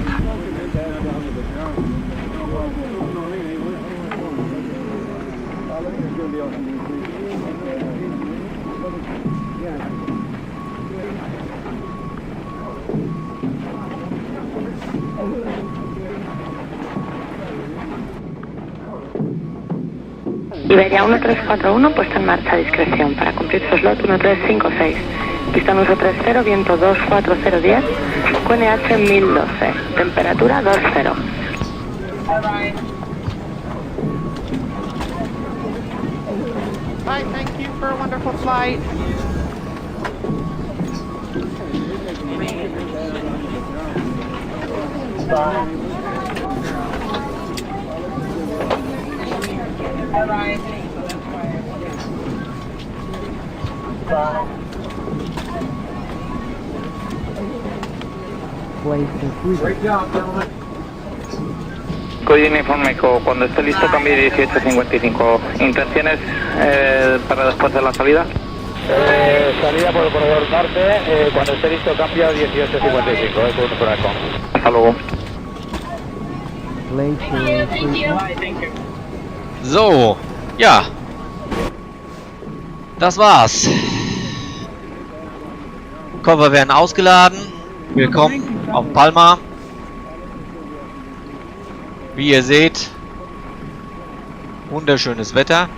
Speaker 7: Iberia 1341, puesta en marcha a discreción para cumplir su slot 1356. Pista en uso 30, viento 24010, QNH 1012, temperatura 20.
Speaker 8: Bye, thank you for a wonderful flight. Bye-bye.
Speaker 9: Great job, gentlemen.
Speaker 19: Código Informeco, cuando esté listo cambie 1855. ¿Intenciones para después de la salida?
Speaker 23: Salida por el corredor norte, cuando esté listo cambia 1855, por acá.
Speaker 19: Hasta luego.
Speaker 1: So, ja. Das war's. Koffer werden ausgeladen. Willkommen auf Palma. Wie ihr seht, wunderschönes Wetter.